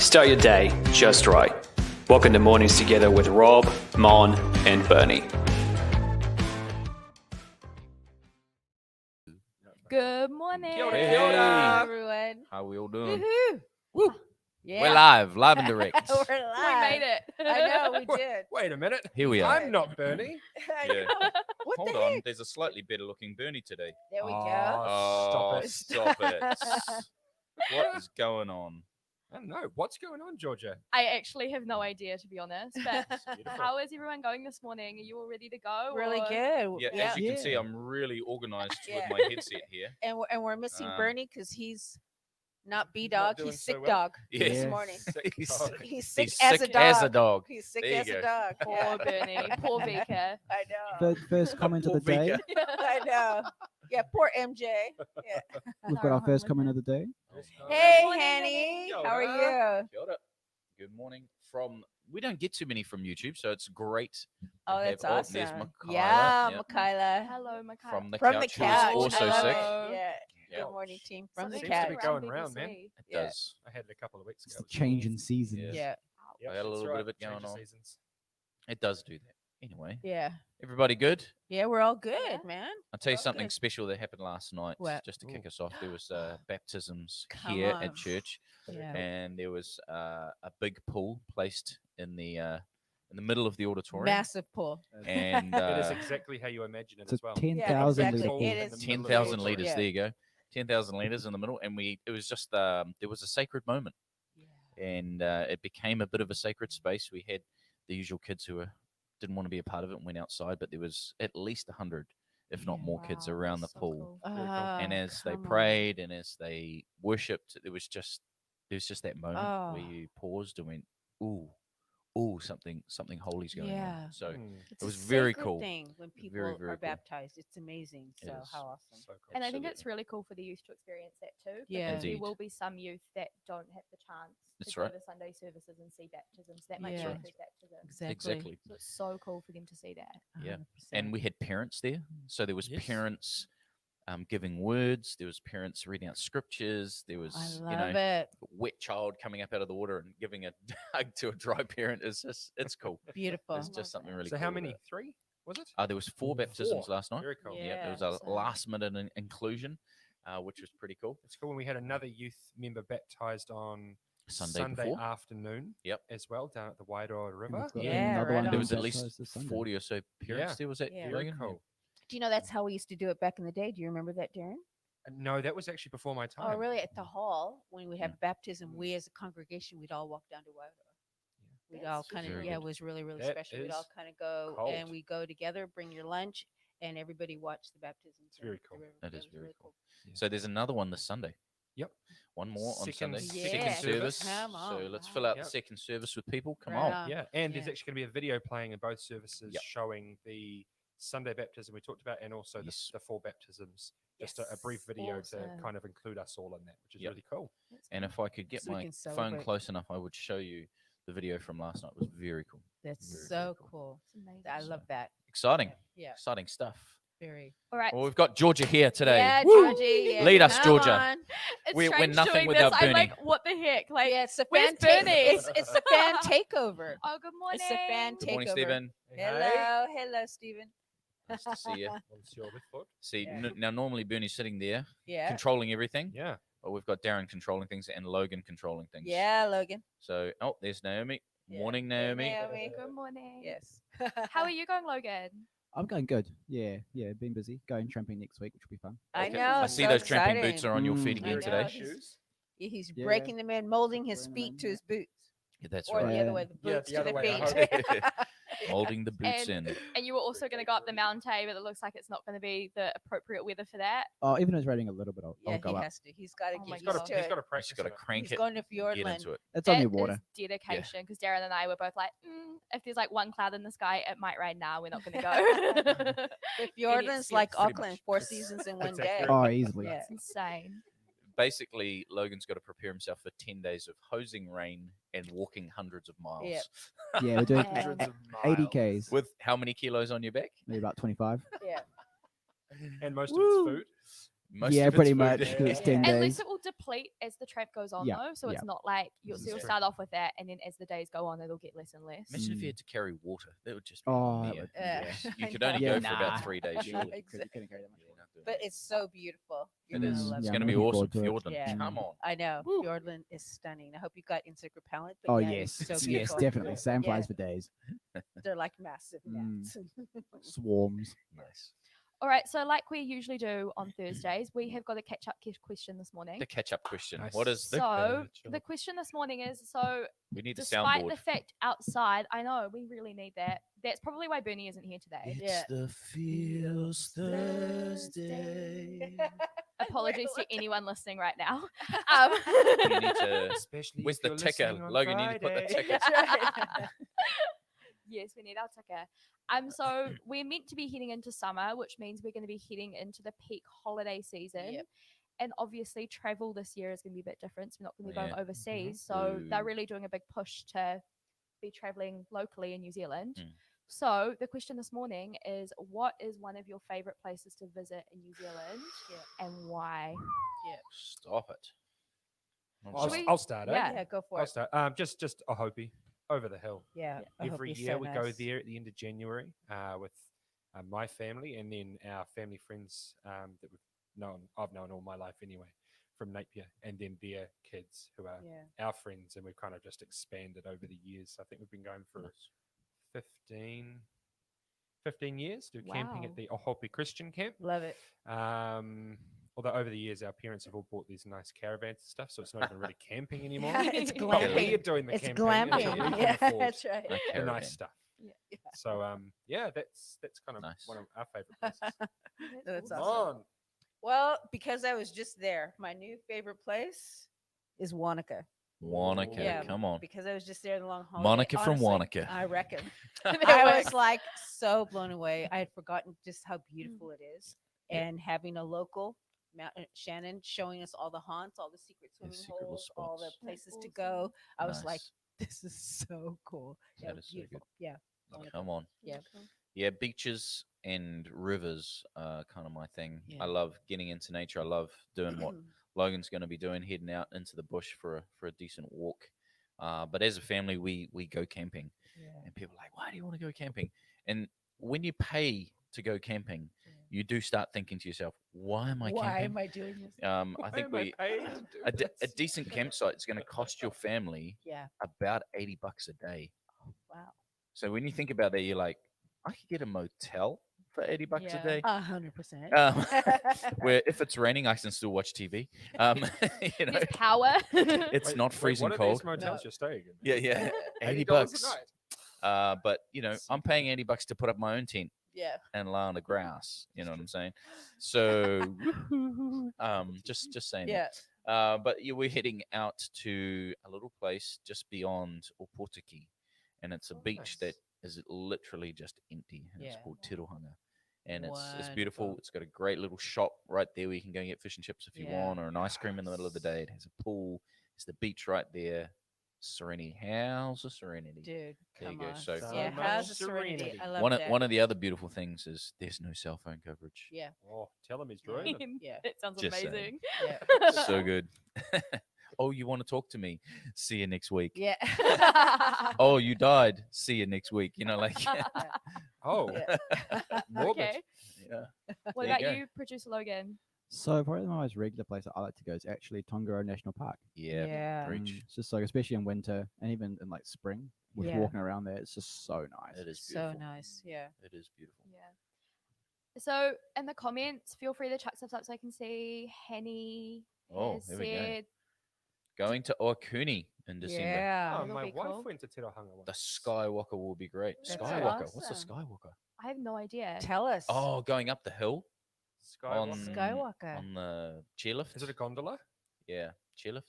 Start your day just right. Welcome to Mornings Together with Rob, Mon, and Bernie. Good morning, Kia ora, Hey. kia ora. everyone. How we all doing? Woohoo! Woo. Yeah, We're live and direct. We're live. We made it. I know we did. Wait a minute. Here we are. I'm not Bernie. I Yeah. know. What Hold the on, heck? there's a slightly better looking Bernie today. There we go. Oh, stop it. Stop it. What is going on? I don't know. What's going on, Georgia? I actually have no idea, to be honest. But Beautiful. how is everyone going this morning? Are you all ready to go? Really or- good. Yeah, as you can see, I'm really organized with my headset here. And we're missing Um, Bernie because he's not B He's not dog. doing He's so sick well. dog Yes. this morning. He's, dog. He's sick, he's as, sick a dog. as a dog. He's sick There you as a go. dog. Poor Yeah. Bernie. Poor Vika. I know. First comment of the Poor day. Vika. I know. Yeah, poor MJ. Yeah. We've got our first comment of the day. Hey, Morning, Hanny. Kia How are ora. you? Kia ora. Good morning from. We don't get too many from YouTube, so it's great. to Oh, have- that's There's awesome. Michaela, Yeah, yep, Michaela. Hello, my cat. from the From couch, the who is couch. also I love sick. it. Yeah. Yeah. Good morning, team. From Something the Seems to couch. be going round, man. BBC. It Yeah. does. I had it a couple of weeks It's ago. the change in seasons. Yeah. Yep, I had a that's little bit of right. it going Change of on. seasons. It does do that. Anyway, Yeah. everybody good? Yeah, we're all good, Yeah. man. I'll tell you Well, something good. special that happened last night. What? Just to kick Ooh. us off, there was baptisms Come here on. at church, Yeah. and there was a big pool placed in the middle of the auditorium, Massive pull. and It is exactly how you imagine it It's as a well. 10,000 exactly. litre Full pool. It in is the middle of the 10,000 auditorium. liters. Yeah. There you go, 10,000 liters in the middle, and it was just there was a sacred moment, and it became a bit of a sacred space. We had the usual kids who didn't want to be a part of it and went outside, but there was at least 100, if not Yeah. more, kids Wow, around the that's so pool. cool. And as they come on. prayed and as they worshipped, there was just that moment Oh. where you paused and went, ooh, something holy's going Yeah. on. So Mm, It's it a was very sacred cool. thing when people Very, very are cool. baptized. It's amazing. It So is. how awesome. so cool. And I think it's Absolutely. really cool for the youth to experience that too. Yeah. Because there Indeed. will be some youth that don't have the chance That's to go right. to Sunday services and see baptisms. That might Yeah. be That's their first baptism. Exactly. So it's so cool for them to see that. Yeah. 100%. And we had parents there. So there was Yes. parents giving words. There was parents reading out scriptures. There was, I love it. a wet child coming up out of the water and giving a hug to a dry parent. It's cool. Beautiful. It's just something really So cool. how about many? it. 3? Was it? There was 4 baptisms last night. Very cool. Yeah. Yeah, there was a so- last minute inclusion, which was pretty cool. It's cool when we had another youth member baptized on Sunday before. afternoon. Yep. As well down at the Wairoa And River. we've got Yeah, another right one on. There was at being least baptised this Sunday. 40 or so parents Yeah. there. Was that Yeah. Very Logan? cool. Do you know that's how we used to do it back in the day? Do you remember that, Darren? No, that was actually before my time. Oh, really? At the hall, when we have Mm. baptism, we as a congregation, we'd all walk down to Wairoa. We'd all That's kind of, very yeah, good. it was really, really That special. We'd all is kind of go cold. and we go together, bring your lunch, and everybody watch the baptism. It's very cool. That is was very really cool. So there's another one this Sunday. Yep. One more on Second- Sunday. Yeah. Second service. Come So on. let's fill out Yep. the second service with people. Come Right on. on. Yeah, and there's Yeah. actually going to be a video playing in both services Yep. showing the Sunday baptism we talked about and also Yes. the 4 baptisms. Just a brief video to Awesome. kind of include us all in that, which is Yep. really cool. And if I could get So we my can phone celebrate. close enough, I would show you the video from last night. It was very cool. That's Very, very so cool. cool. It's amazing. I love that. Exciting. Yeah. Exciting stuff. Very. All right. Well, we've got Georgia here today. Yeah, Woo! Georgie. Yeah, Lead us, come Georgia. on. It's we're strange nothing doing without this. I'm Bernie. like, what the heck? Like, Yeah, it's a where's fan Bernie? It's a fan takeover. oh, good morning. It's a fan Good morning, takeover. Stephen. Hello, hello, Stephen. Nice to see you. Monsieur Whitford. See, Yeah. now normally Bernie's sitting there Yeah. controlling everything, Yeah. but we've got Darren controlling things and Logan controlling things. Yeah, Logan. So, there's Naomi. Yeah. Morning, Hey, Naomi. Naomi. Good morning. Yes. How are you going, Logan? I'm going good. Yeah, been busy. Going tramping next week, which will be fun. I Okay. know. I it's see so those tramping boots exciting. are on your feet Mm. again I today. know. Shoes. He's Yeah. breaking them in, molding his Bring them feet in, to yeah. his boots. Yeah, that's Or right. the other way, the Yeah, boots the to other the way, I feet. hope. Molding the boots in. And you were also going to go up the mountain, but it looks like it's not going to be the appropriate weather for that. Oh, even though it's raining a little bit, I'll Yeah, go he up. has to. He's got to Oh get my used He's got God. to to it. practice. Just got to it. crank He's it. going to Get Fjordland. into it. It's That only is water. dedication, because Darren and I were both like, if there's like one cloud in the sky, it might rain now. We're not going to go. The Fjordland's like Pretty Auckland, much. 4 seasons in one That's day. accurate. Oh, easily. Yeah. It's insane. Basically, Logan's got to prepare himself for 10 days of hosing rain and walking hundreds of miles. Yep. Yeah, we're doing Yeah. Hundreds of 80 miles. Ks, With how many kilos on your back? maybe about 25. Yeah. And most Woo. of it's food. Most Yeah, of it's pretty food. much, 'cause it's 10 At days. least it will deplete as the trip goes on, Yeah, though. So yeah. it's not like This so is you'll true. start off with that, and then as the days go on, it'll get less and less. Imagine if you Mm. had to carry water. That would just be Oh, that mere. would be- Yeah. You I could only know. go for Nah. about 3 days. Yeah, Surely. exactly. Couldn't carry that much water. But it's so beautiful. You're It gonna is. love It's Yeah, it. going to I'm be looking awesome. forward to it. Fjorden. Yeah. Come on. I know. Woo. Fjordland is stunning. I hope you got insect repellent. But Oh yeah, yes, it's so yes, beautiful. definitely. Sandflies Yeah. for days. They're like massive Mm. gnats. Swarms. Nice. All right, so like we usually do on Thursdays, we have got a catch-up question this morning. The catch-up question. Nice. What is the? So catch-up? the question this morning is: so We need a despite soundboard. the fact outside, I know we really need that. That's probably why Bernie isn't here today. Yeah. the feels Thursday. Apologies to anyone listening right now. You need to. Especially Where's if the you're ticker? listening on Logan, you need to put the Friday. ticker. That's right. Yes, we need our ticker. So we're meant to be heading into summer, which means we're going to be heading into the peak holiday season. Yep. And obviously, travel this year is going to be a bit different. So we're not going to be going Yeah. overseas. So they're Ooh. really doing a big push to be traveling locally in New Zealand. Mm. So the question this morning is: what is one of your favorite places to visit in New Zealand, and why? Stop it. I'm I'll, Should we- I'll start it. Yeah. Yeah, go for I'll it. start. Just a Hopi over the hill. Yeah. I hope Every he's year so we go nice. there at the end of January with my family and then our family friends that I've known all my life anyway, from Napier, and then their kids who are Yeah. our friends, and we've kind of just expanded over the years. I think we've been going for 15 years, do camping Wow. at the Ohopi Christian camp. Love it. Although over the years our parents have all bought these nice caravans and stuff, so it's not even really camping anymore. Yeah, it's But glamping. we're doing the It's camping. glamping. and we can Yeah, afford that's right. Like the caravan. nice stuff. Yeah. So yeah, that's kind of Nice. one of our favorite places. That's Come awesome. on. Well, because I was just there, my new favorite place is Wanaka. Wanaka. Yeah, Come on. Because I was just there the long holiday. Monica from Honestly, Wanaka. I reckon. There I we was like so blown away. I had forgotten just how beautiful it is. Yeah. And having a local, Shannon, showing us all the haunts, all the secret swimming secret little holes, all the spots. places to awesome. go. I was like, Nice. this is so cool. Yeah, That is so good. beautiful. Yeah. Wanaka. Come on. Yeah. Yeah, beaches and rivers are kind of my thing. Yeah. I love getting into nature. I love doing what Logan's going to be doing, heading out into the bush for a decent walk. But as a family, we go camping, Yeah. and people are like, "Why do you want to go camping?" And when you pay to go camping, you do start thinking to yourself, "Why am I Why camping?" am I doing this? I think a decent campsite is going to cost your family Yeah. about $80 a day. Wow. So when you think about that, you're like, I could get a motel for $80 Yeah. a day. 100%. Where if it's raining, I can still watch TV. You know, There's power. it's not freezing what cold. Are these motels you're staying in? Yeah, yeah, $80 $80 bucks. a night. But you know, I'm paying $80 to put up my own tent Yeah. and lie on the grass. You know what I'm saying? So, just saying. that. Yeah. But yeah, we're heading out to a little place just beyond Opotiki, and it's a beach that is literally just empty. And it's Yeah. called Tirohanga. And it's beautiful. Wonderful. It's got a great little shop right there where you can go and get fish and chips if you Yeah. want, or an ice cream in the middle of the day. It has a pool. It's the beach right there. Serenity. How's the serenity? Dude, There you come go. on. So yeah, much how's the serenity? serenity. I love one that. one of the other beautiful things is there's no cell phone coverage. Yeah. Oh, tell him he's Yeah. dreaming. Yeah. It sounds Just saying. amazing. Yeah. So good. Oh, you want to talk to me? See you next week. Yeah. Oh, you died. See you next week. You know, like Oh, Yeah. morbid. Okay. yeah. What There you about go. you, producer Logan? So probably the most regular place that I like to go is actually Tongariro National Park. Yeah. Yeah. Preach. It's just like, especially in winter and even in like spring, with Yeah. walking around there, it's just so nice. It is So beautiful. nice. Yeah. It is beautiful. Yeah. So in the comments, feel free to chuck stuff up so I can see. Henny Oh, has there we go. said Going to Oakuni in December. Yeah. Oh, that'll my be wife cool. went to Tirohanga once. The Skywalker will be great. That's Skywalker. What's a awesome. Skywalker? I have no idea. Tell us. Oh, going up the hill on Skywalker. on the chairlift. Is it a gondola? Yeah, chairlift.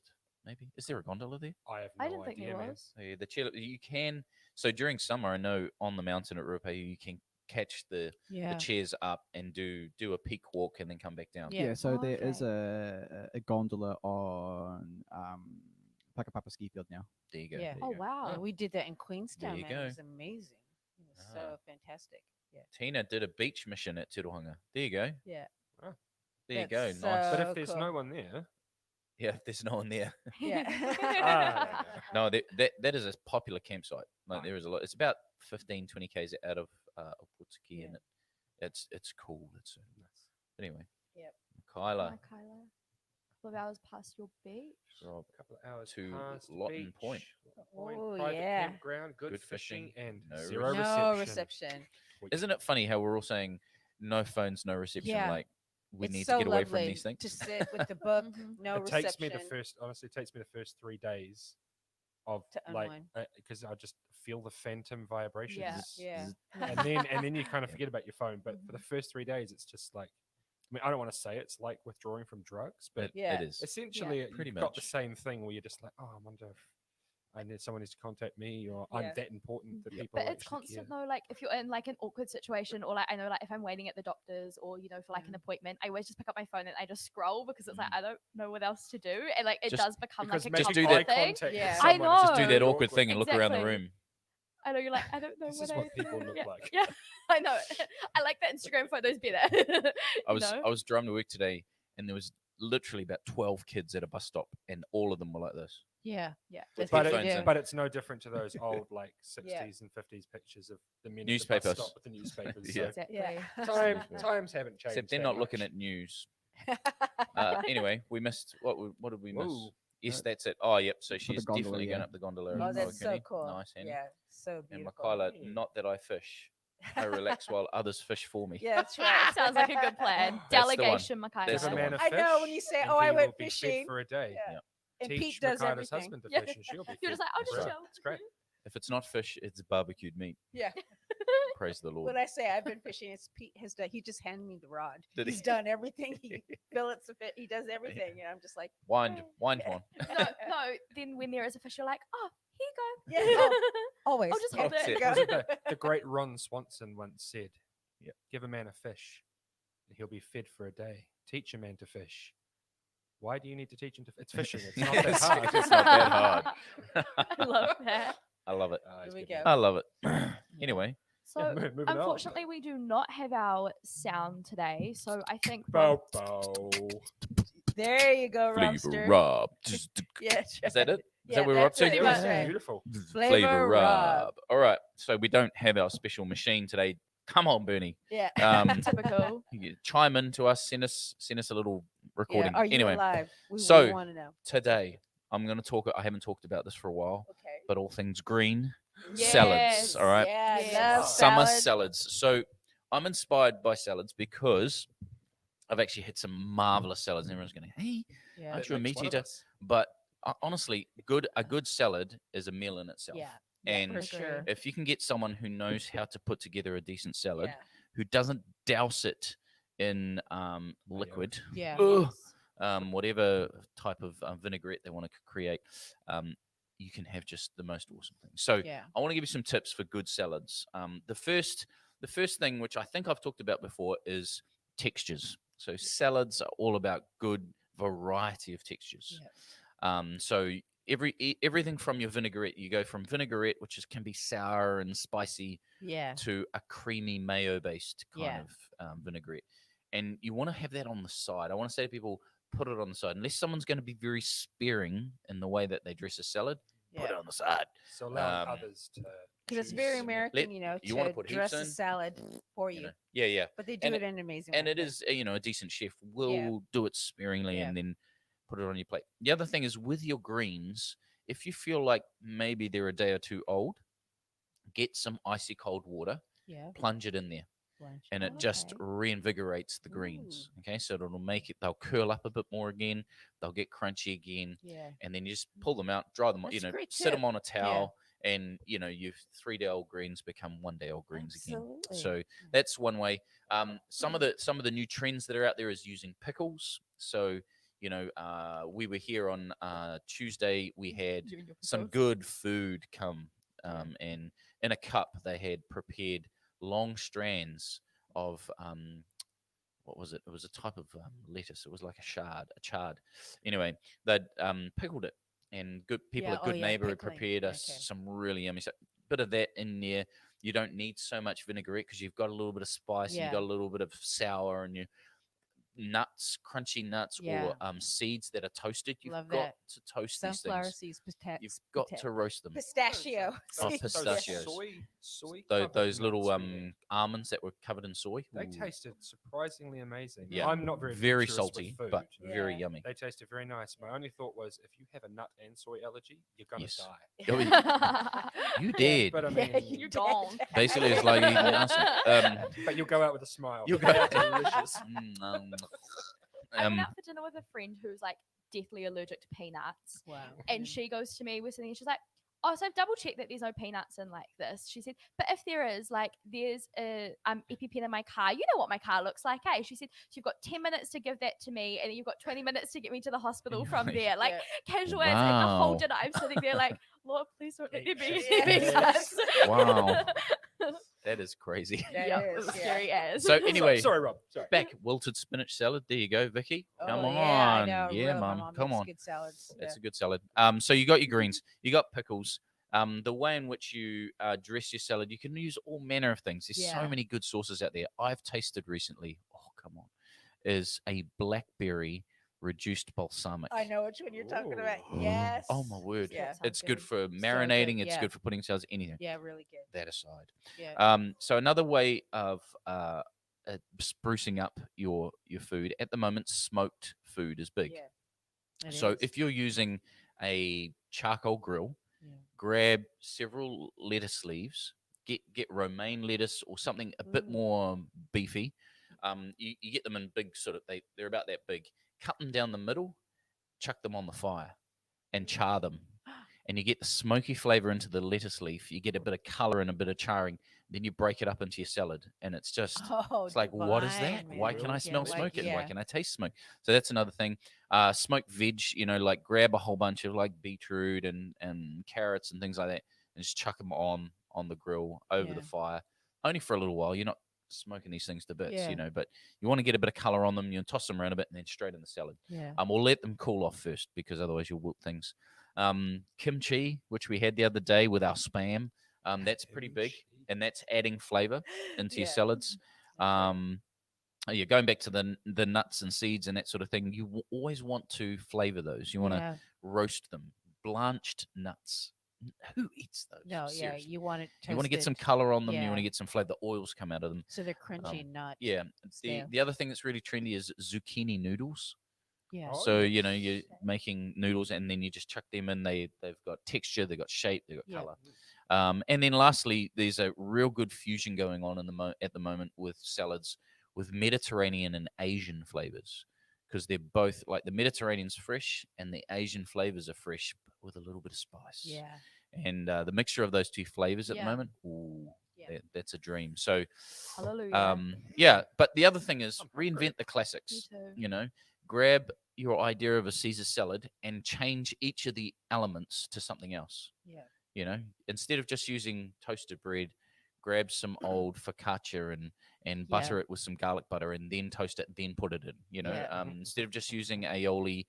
Maybe is there a gondola there? I have no I didn't think idea, there man. was. Oh, yeah, the chairlift. You can. So during summer, I know on the mountain at Ruapehu, you can catch the Yeah. chairs up and do a peak walk and then come back down. Yeah. Yeah, so there is Okay. a gondola on Pakapapa ski field now. There you go. Yeah. there you Oh go. wow. Yeah, we did that in Queenstown, you man. go. It was amazing. It was so Ah. fantastic. Yeah. Tina did a beach mission at Tirohanga. There you go. Yeah. Ah. There you go. That's Nice. But if so there's cool. no one there, Yeah, there's no one there. Yeah. Ah, No, that is a popular campsite. Like there is a lot. It's about 15, 20 k's out of Opotiki, and it's cool. It's anyway. Yep. Kyla, Hi, Kyla. Couple of hours past your beach. Rob, a couple of hours to past Lawton beach, Point. Lawton Oh, private yeah. campground, good, Good fishing, fishing, and no zero No reception. reception. Isn't it funny how we're all saying no phones, no reception? Yeah. Like we It's need so to get away from lovely these things. to sit with the book. Mhm. No It reception. takes me the first, honestly, it takes me the first 3 days of To like, unwind. because I just feel the phantom vibrations. Yeah. And then you kind of forget about your phone. But for the first 3 days, it's just like, I mean, I don't want to say it's like withdrawing from drugs, but Yeah. It is. essentially, pretty you've got the much. same thing where you're just like, oh, I wonder if someone needs to contact me, or I'm Yeah. that important that Yep. people. But it's actually constant care. though, like if you're in like an awkward situation, or like I know like if I'm waiting at the doctor's, or you know for like an appointment, I always just pick up my phone and I just scroll because it's like I don't know what else to do, and like it Just- does become Because like a making do eye that comfort thing. contact with Yeah. I someone is know. Just do that very awkward thing and look around the Exactly. room. I know you're like I don't know This what is I what people look yeah. like. Yeah, I know. I like that Instagram photos better. I You was know? I was driving to work today, and there was literally about 12 kids at a bus stop, and all of them were like this. Yeah. Yeah. That's But, what headphones you it, do. but it's no different to those old like 60s Yeah. and 50s pictures of the men Newspapers. at the bus stop with the newspapers. Yeah. Exactly. Yeah. Times haven't changed. Except they're that not looking much. at news. Anyway, we missed what did we miss? Whoa. Yes, that's it. Oh, yep. So For the she's gondola, definitely going yeah. up the gondola. Oh, at that's so Wairakuni. cool. Nice, Annie. Yeah. So And beautiful. Michaela, Yeah. not that I fish. I relax while others fish for me. Yeah, that's right. Sounds like a good plan. That's the one. Delegation, Michaela. That's Give the a man one. a I fish. know when you say, and "Oh, I he went will be fed fishing," for a day. Yeah. and Teach Pete does Michaela's everything. husband to Yeah. fish, and she'll be. You're just fed. like, I'll just Right. chill. It's great. If it's not fish, it's barbecued meat. Yeah. Praise the Lord. When I say I've been fishing, it's Pete has done. He just handed me the rod. Did he? He's done everything. He fillets the fit. He does everything, and I'm just like, Wind one. No. Then when there is a fish, you're like, oh, here you yeah, go. always. I'll just yeah, hold it. there you Was go. it the great Ron Swanson once said, Yep. "Give a man a fish, and he'll be fed for a day. Teach a man to fish. Why do you need to teach him to? It's fishing. It's not that It's- hard. It's not that hard. I love that. I love it. Ah, it's Here we good, go. man. I love it. Anyway, So Moving on. unfortunately, we do not have our sound today. So I think Bow, Rob, bow. There you go, Robster. Rob. Yeah, that's Is that right. it? Is that what we're up to? that's it, Yeah. that's right. Beautiful. Flavor Rob. All right. So we don't have our special machine today. Come on, Bernie. Yeah. typical. You chime in to us. Send us a little recording. Yeah. Are you Anyway, alive? We so- want to know. today I'm going to talk. I haven't talked about this for a while, Okay. but all things green. Yes. Salads. All right. Yeah, I Yes. love Summer salad. salads. So I'm inspired by salads because I've actually had some marvelous salads. And everyone's going, hey, Yeah. aren't you a That makes meat one of eater? us. But honestly, a good salad is a meal in itself. Yeah. And for sure. if you can get someone who knows how to put together a decent salad, Yeah. who doesn't douse it in liquid, Yeah. whatever type of vinaigrette they want to create, you can have just the most awesome thing. So Yeah. I want to give you some tips for good salads. The first thing, which I think I've talked about before, is textures. So salads are all about good variety of textures. So everything from your vinaigrette, you go from vinaigrette, which can be sour and spicy, Yeah. to a creamy mayo-based kind Yeah. of vinaigrette. And you want to have that on the side. I want to say to people, put it on the side. Unless someone's going to be very sparing in the way that they dress a salad, put it Yeah. on the side. So allowing Um, others to. Because it's choose very and- American, you wanna to put heaps dress a in, salad for You you. know? Yeah. But they do And it in an amazing And way. it is, a decent chef will do it sparingly Yeah. and then put it on your plate. The other thing is with your greens, if you feel like maybe they're a day or two old, get some icy cold water, Yeah. plunge it in there, Blanche. and it just Okay. reinvigorates the greens. Okay, so it'll make it, they'll curl up a bit more again, they'll get crunchy again, Yeah. and then you just pull them out, dry them, That's a great sit them tip. on a towel, and your 3-day-old greens become 1-day-old greens again. Absolutely. So that's one way. Some of the new trends that are out there is using pickles. So we were here on Tuesday. We had some good food come, and in a cup they had prepared long strands of what was it? It was a type of lettuce. It was like a chard. Anyway, they'd pickled it, and people Yeah, at Good Neighbor had pickling. prepared us Okay. some really yummy stuff. Bit of that in there. You don't need so much vinaigrette because you've got a little bit of spice and Yeah. you've got a little bit of sour, and nuts, crunchy nuts, Yeah. or seeds that are toasted. You've Love got that. to toast Sunflower these seeds, things. You've got to roast them. Pistachio. Oh, Those pistachios. soy Those, covered those little nuts we had, almonds that were covered in soy. they Ooh. tasted surprisingly amazing. Yeah. I'm not very Very adventurous with salty, food. but very Yeah. yummy. They tasted very nice. My only thought was, if you have a nut and soy allergy, you're gonna Yes. die. Oh, you did. But I Yeah, mean, you're gone. Basically, it's like eating acid. but you'll go out with a smile. You'll They go are out- delicious. I went out for dinner with a friend who's like deathly allergic to peanuts. Wow. And she goes to me with something, and she's like, "Oh, so I've double checked that there's no peanuts in like this." She said, "But if there is, like, there's a EpiPen in my car. You know what my car looks like, eh?" She said, "So you've got 10 minutes to give that to me, and then you've got 20 minutes to get me to the hospital from Right. there." Like, Yeah. casual as, like, the whole Wow. dinner, I'm sitting there like, "Lord, please don't let there be any Yes. peanuts." Wow. That is crazy. That Yeah, is, it was yeah. scary as. So anyway, Sorry, Rob. Sorry. back wilted spinach salad. There you go, Vicky. Come Oh, on. yeah, I know. Yeah, really, my mom. mom Come makes on. good salads. It's a good salad. So you got your greens, you got pickles. The way in which you dress your salad, you can use all manner of things. There's so Yeah. many good sauces out there. I've tasted recently. Oh, come on, is a blackberry reduced balsamic. I know which one you're talking about. Ooh. Yes. Oh my word! Yeah. Sounds It's good good. for good, marinating. It's yeah. good for putting salads. Anything. Yeah, really good. That aside. Yeah. So another way of sprucing up your food at the moment, smoked food is big. Yeah. It So is. if you're using a charcoal grill, Yeah. grab several lettuce leaves, get romaine lettuce or something a bit Mm. more beefy. You get them in big they're about that big. Cut them down the middle, chuck them on the fire, and char them. And you get the smoky flavor into the lettuce leaf. You get a bit of color and a bit of charring. Then you break it up into your salad, and it's just Oh, it's like, what is that? divine, Why man. can I Really? smell Yeah, smoke? And why yeah. can I taste smoke? So that's another thing. Smoked veg, like grab a whole bunch of like beetroot and carrots and things like that, and just chuck them on the grill over the Yeah. fire, only for a little while. You're not smoking these things to bits, Yeah. but you want to get a bit of color on them. You toss them around a bit, and then straight in the salad. Yeah. We'll let them cool off first because otherwise you'll wilt things. Kimchi, which we had the other day with our spam, that's pretty big, and that's adding flavor into your Yeah. salads. Yeah, going back to the nuts and seeds and that sort of thing, you always want to flavor those. You want to Yeah. roast them. Blanched nuts. Who eats those? No, yeah. Seriously. You want it. You want to get some toasted, color on them. You want to yeah. get some flavor. The oils come out of them. so they're crunchy, not. Yeah. stale. The other thing that's really trendy is zucchini noodles. Yeah. Oh, So yes. you're making noodles and then you just chuck them in. They've got texture, they've got shape, they've got Yeah. color. And then lastly, there's a real good fusion going on at the moment with salads with Mediterranean and Asian flavors because they're both like the Mediterranean's fresh and the Asian flavors are fresh but with a little bit of spice. Yeah. And the mixture of those two flavors at the Yeah. moment, ooh, Yeah. that's a dream. So, Hallelujah. yeah. But the other thing is I'm hungry. reinvent the classics. Me too. Grab your idea of a Caesar salad and change each of the elements to something else. Yeah. Instead of just using toasted bread, grab some old focaccia and butter it with some garlic butter and then toast it, then put it in. Yeah. Instead of just using aioli,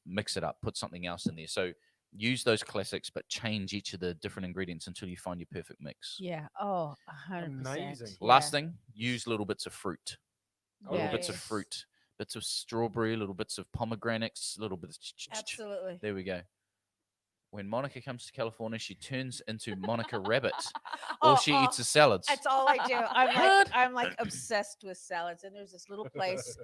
mix it up, put something else in there. So use those classics, but change each of the different ingredients until you find your perfect mix. Yeah. Oh, 100%. Amazing. Last thing, use little bits of fruit. Oh, Little Yeah. bits of Yes. fruit, bits of strawberry, little bits of pomegranates, little bits. Absolutely. There we go. When Monica comes to California, she turns into Monica Rabbit. All she eats is salads. That's all I do. I'm like obsessed with salads. And there's this little place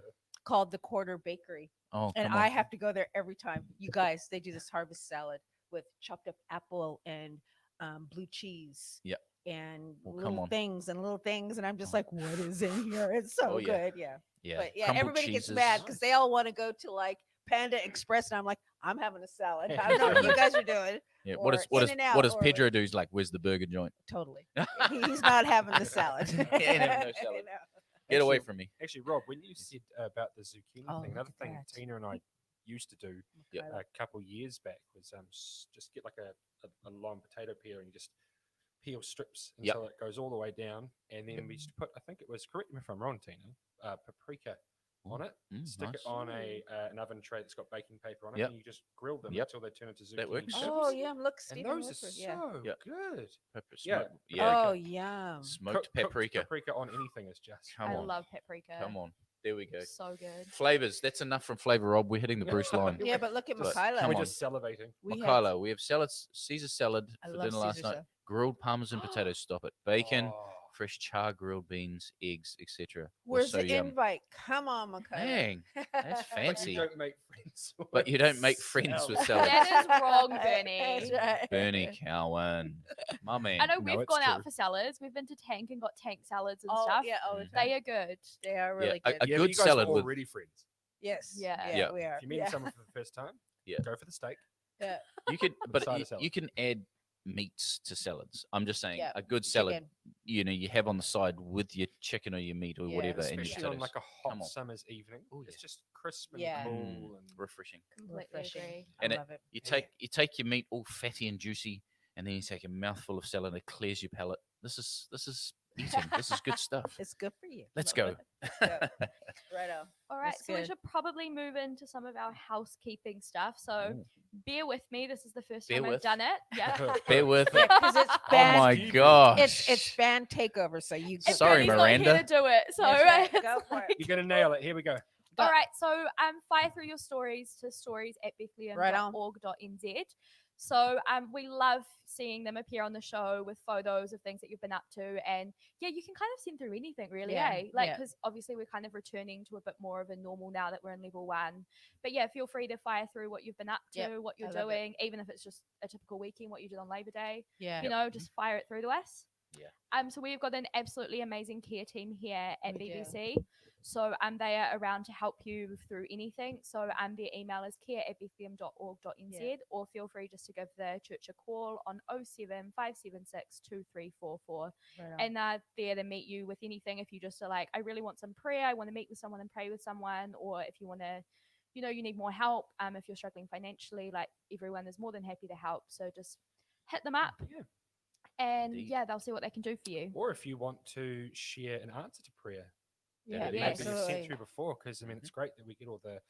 called the Quarter Bakery. Oh, And come on. I have to go there every time. You guys, they do this harvest salad with chopped up apple and blue cheese. Yep. And Well, come little on. things and little things. And I'm just like, what is in here? It's so Oh, yeah. good. Yeah. Yeah, But yeah, crumbled everybody gets cheeses. mad because they all want to go to like Panda Express. And I'm like, I'm having a salad. I don't know what you guys are doing. Yeah, or In-N-Out, what does or Pedro do? He's like, where's the burger joint? Totally. He's not having the salad. He ain't having no salad. Get away from me. Actually, Rob, when you said about the zucchini Oh, thing, look another at thing that. Tina and I used to do Yep. a couple years back was just get like a long potato peeler and you just peel strips Yep. until it goes all the way down, and then we used to put, I think it was, correct me if I'm wrong, Tina, paprika on it. Stick Nice. it on an oven tray that's got baking paper on it, Yep. and you just grill them Yep. until they turn into zucchini That works. strips. Oh, yeah. Look, And Stephen those are Whitford. so Yeah. Yep. good. Yeah. Yeah. Yeah. Oh, yum. Smoked Cooked paprika. paprika on anything is just Come I on. love paprika. Come on. There we go. So good. Flavors. That's enough from Flavor Rob. We're hitting the Bruce line. Yeah, but look at But Mikayla. come We're on. just salivating. We had- Mikayla, we have salads, Caesar salad I for love dinner last Caesar night. salad. Grilled parmesan potatoes, stop it. Bacon, Oh. fresh char grilled beans, eggs, etc. Where's so the yum. invite? Come on, Mikayla. Dang, that's But fancy. you don't make friends. But you don't make friends with salad. That is wrong, Bernie. That's right. Bernie Cowan, my man. I know No, we've it's gone out true. for salads. We've been to Tank and got Tank salads and Oh, stuff. yeah, all the Mm. time. They are good. They are Yeah, really a good. Yeah, but good you guys salad are with already friends. Yes. Yeah. Yeah, Yeah. we are. If you're meeting Yeah. someone for the first time, Yeah. go for the steak. Yeah. You can, but Side of you salad. can add meats to salads. I'm just saying, Yeah, a good salad, Chicken. you have on the side with your chicken or your meat or Yeah, whatever, and your Especially on potatoes. like a Come hot on. summer's evening. Oh, It's yeah. just crisp and Yeah. cool. Mm, And refreshing. Completely Refreshing. agree. And I love it. You Yeah. take your meat all fatty and juicy, and then you take a mouthful of salad. It clears your palate. This is eating. This is good stuff. It's good for you. Let's Love go. it. Yeah. Right on. All right, That's so we good. should probably move into some of our housekeeping stuff. So Ooh. bear with me. This is the first Bear time with. I've done it. Yeah. Bear with Yeah, it. because it's Oh band. my Stevie. gosh. It's band takeover. So you. And Sorry, Bernie's not here Miranda. to do it. So That's right. it's Go for it. like- you're going to nail it. Here we go. All right, so fire through your stories to Right on. stories@bethlehem.org.nz. So we love seeing them appear on the show with photos of things that you've been up to, and yeah, you can kind of send through anything really, Yeah, eh? Like, yeah. because obviously we're kind of returning to a bit more of a normal now that we're in level 1. But yeah, feel free to fire through what you've been up to, Yep, what you're I love it. doing, even if it's just a typical weekend, what you did on Labor Day. Yeah. You know, just fire it through to us. Yeah. So we've got an absolutely amazing care team here at We do. BBC. So they are around to help you through anything. So their email is care@bethlehem.org.nz, Yeah. or feel free just to give the church a call on 07 576 2344. Right on. And they're there to meet you with anything. If you just are like, I really want some prayer, I want to meet with someone and pray with someone, or if you want to, you know, you need more help, if you're struggling financially, like everyone is more than happy to help. So just hit them up. Yeah. And Indeed. yeah, they'll see what they can do for you. Or if you want to share an answer to prayer Yeah, that yeah, maybe you've sent absolutely. through before, because I mean, it's great that we get all the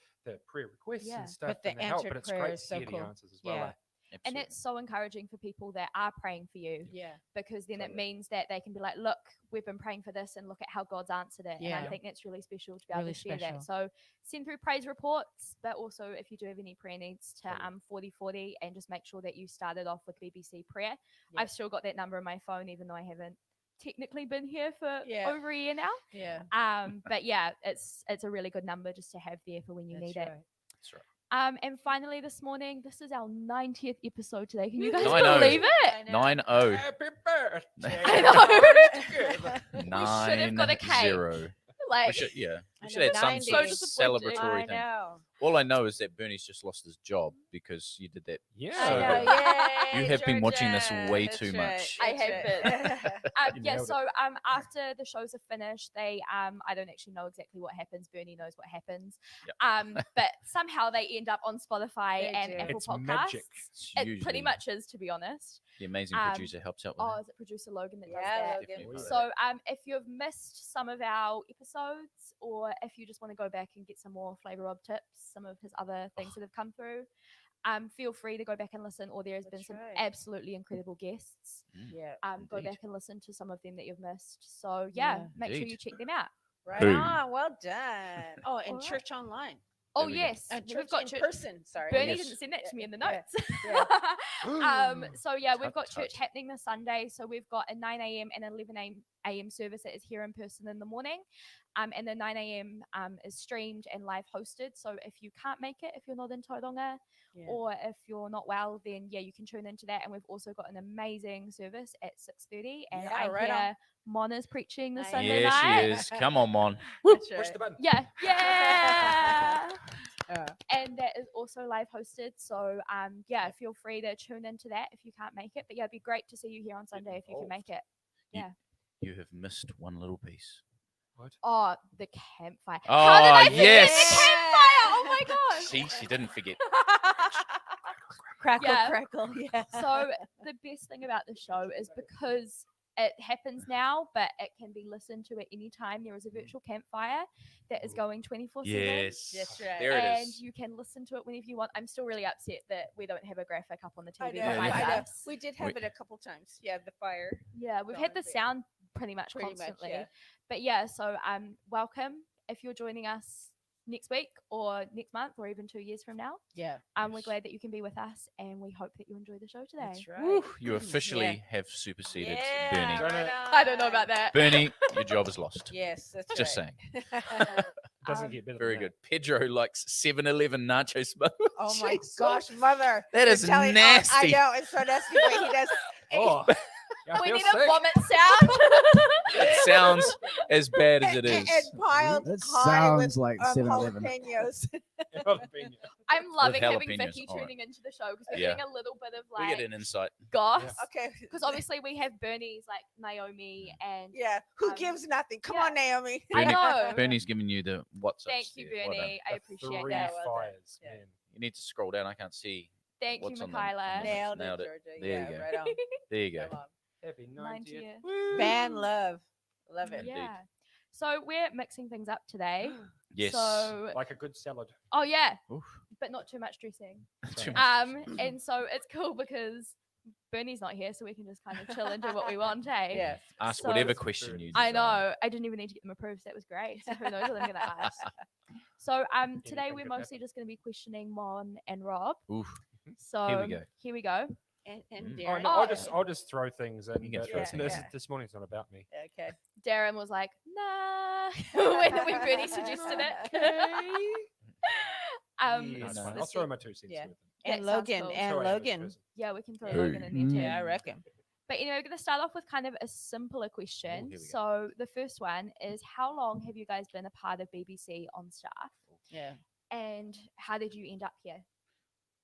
prayer requests Yeah. and stuff But the and the help, answered but it's prayer great is to so hear cool. the answers as well. Yeah. eh? And Absolutely. it's so encouraging for people that are praying for you, Yeah. because then it Totally. means that they can be like, look, we've been praying for this and look at how God's answered it. And Yeah. I think that's really special to be able Really to share special. that. So send through praise reports, but also if you do have any prayer needs to Totally. 4040, and just make sure that you started off with BBC prayer. Yeah. I've still got that number on my phone, even though I haven't technically been here for Yeah. over a year now. Yeah. But yeah, it's a really good number just to have there for when you That's need it. right. That's right. And finally this morning, this is our 90th episode today. Can you guys 90. believe it? I know. 9-0. Happy birthday. I know. Together. should have got a cake. 9-0. Like, We should, yeah. I We should know, add some 90. sort of So disappointed. celebratory I thing. know. All I know is that Bernie's just lost his job because you did that. Yeah. I So- know. Yay, You have been watching this Georgia. way That's too right, much. I that's have right. You yeah, nailed it. so after the shows are finished, they I don't actually know exactly what happens. Bernie knows what happens. But somehow they end up on Spotify They and do. Apple It's Podcasts. magic. It's It pretty usually much is, to be honest. the amazing um, producer helps out with Oh, that. is it producer Logan that Yeah, does that? Logan. Definitely So if you've missed some of our episodes, or if you just want to go back and get some more Flavor Rob tips, some of his other things that have come through, feel free to go back and listen. Or there has been That's some right. absolutely incredible guests. Yeah. Go Indeed. back and listen to some of them that you've missed. So yeah, Yeah. make sure you Indeed. check them out. Right Boom. on. Well done. Oh, and Alright. church online. Oh There we go. yes, And we've church got in church. person. Sorry. Bernie Yes. didn't send that to me in the Yeah, notes. yeah. So yeah, we've Tut, got church tut. happening this Sunday. So we've got a 9 a.m. and 11 a.m. service that is here in person in the morning. And the 9 a.m. Is streamed and live hosted. So if you can't make it, if you're not in Tauranga, Yeah. or if you're not well, then yeah, you can tune into that. And we've also got an amazing service at 6:30. And Yeah, I right on. hear Mona's preaching this I Sunday Yeah, night. she is. Come on, Mon. That's Push right. the button. Yeah, yeah. Yeah. And that is also live hosted. So yeah, feel free to tune into that if you can't make it. But yeah, it'd be great to see you here on Sunday if you can make it. You have missed one little piece. What? Oh, the campfire. Oh, How did I forget yes. the campfire? Oh my gosh. See, she didn't forget. Crackle, Yeah. crackle. Yeah. So the best thing about the show is because it happens now, but it can be listened to at any time. There is a virtual campfire that is going 24/7. Yes. That's right. There it And is. you can listen to it whenever you want. I'm still really upset that we don't have a graphic up on the I TV know, behind I know. us. We did have We- it a couple times. Yeah, the fire. Yeah, we've had the Going, sound pretty much Pretty much, constantly. yeah. But yeah, so welcome. if you're joining us next week or next month or even 2 years from now, Yeah. we're glad that you can be with us, and we hope that you enjoy the show today. That's right. Woo, you officially have superseded Bernie. right I don't know on. about that. Bernie, your job is lost. Yes, that's Just right. saying. Doesn't get better. Very than good. Pedro likes 7-Eleven nacho smoke. Oh my gosh, mother. That You're is telling- nasty. I know, it's so nasty, but he does. That. Oh, I We feel need sick. a vomit sound. It sounds as bad as it is. And piled That high with sounds like 7-Eleven. jalapenos. Jalapeno. I'm loving having jalapenos, Vicky alright. tuning into the show because we're Yeah. getting a little bit of We like get an insight. goss. Yeah. Okay. Because obviously we have Bernie's like Naomi and Yeah. Who um, gives nothing? Come yeah. on, Naomi. I Bernie- know. Bernie's giving you the what's up. Thank you, Bernie. I appreciate Three that. Well done. fires, Yeah. man. You need to scroll down. I can't see. Thank What's you, on the- Michaela. Nailed, Nailed it, it. Georgia. There you Yeah, go. right on. There you go. Come on. Happy 90th. 90th. Band love. Love it. Indeed. Yeah. So we're mixing things up today. Yes. So, Like a good salad. oh yeah, Oof. but not too much dressing. Too much. And so it's cool because Bernie's not here, so we can just kind of chill and do what we want, hey? Yeah. Ask so- whatever question you I desire. know. I didn't even need to get them approved. So that was great. So who knows what I'm gonna ask. So today Anything we're could mostly happen. just gonna be questioning Mon and Rob. Oof. So go. Here we go. And Mm. Darren. Oh, no, Oh. I'll just throw things in. You can but throw this, things this, in. this morning's not about me. Okay. Darren was like, nah, when Bernie suggested it. Yeah, this- fine. I'll this throw is- my 2 cents Yeah. worth in. And That sounds Logan. cool. And Throw it in as a Logan. present. Yeah, we can throw Hey. Logan in there too. Yeah, I reckon. But anyway, we're going to start off with kind of a simpler question. here we go. So the first one is, how long have you guys been a part of BBC on staff, Yeah. and how did you end up here?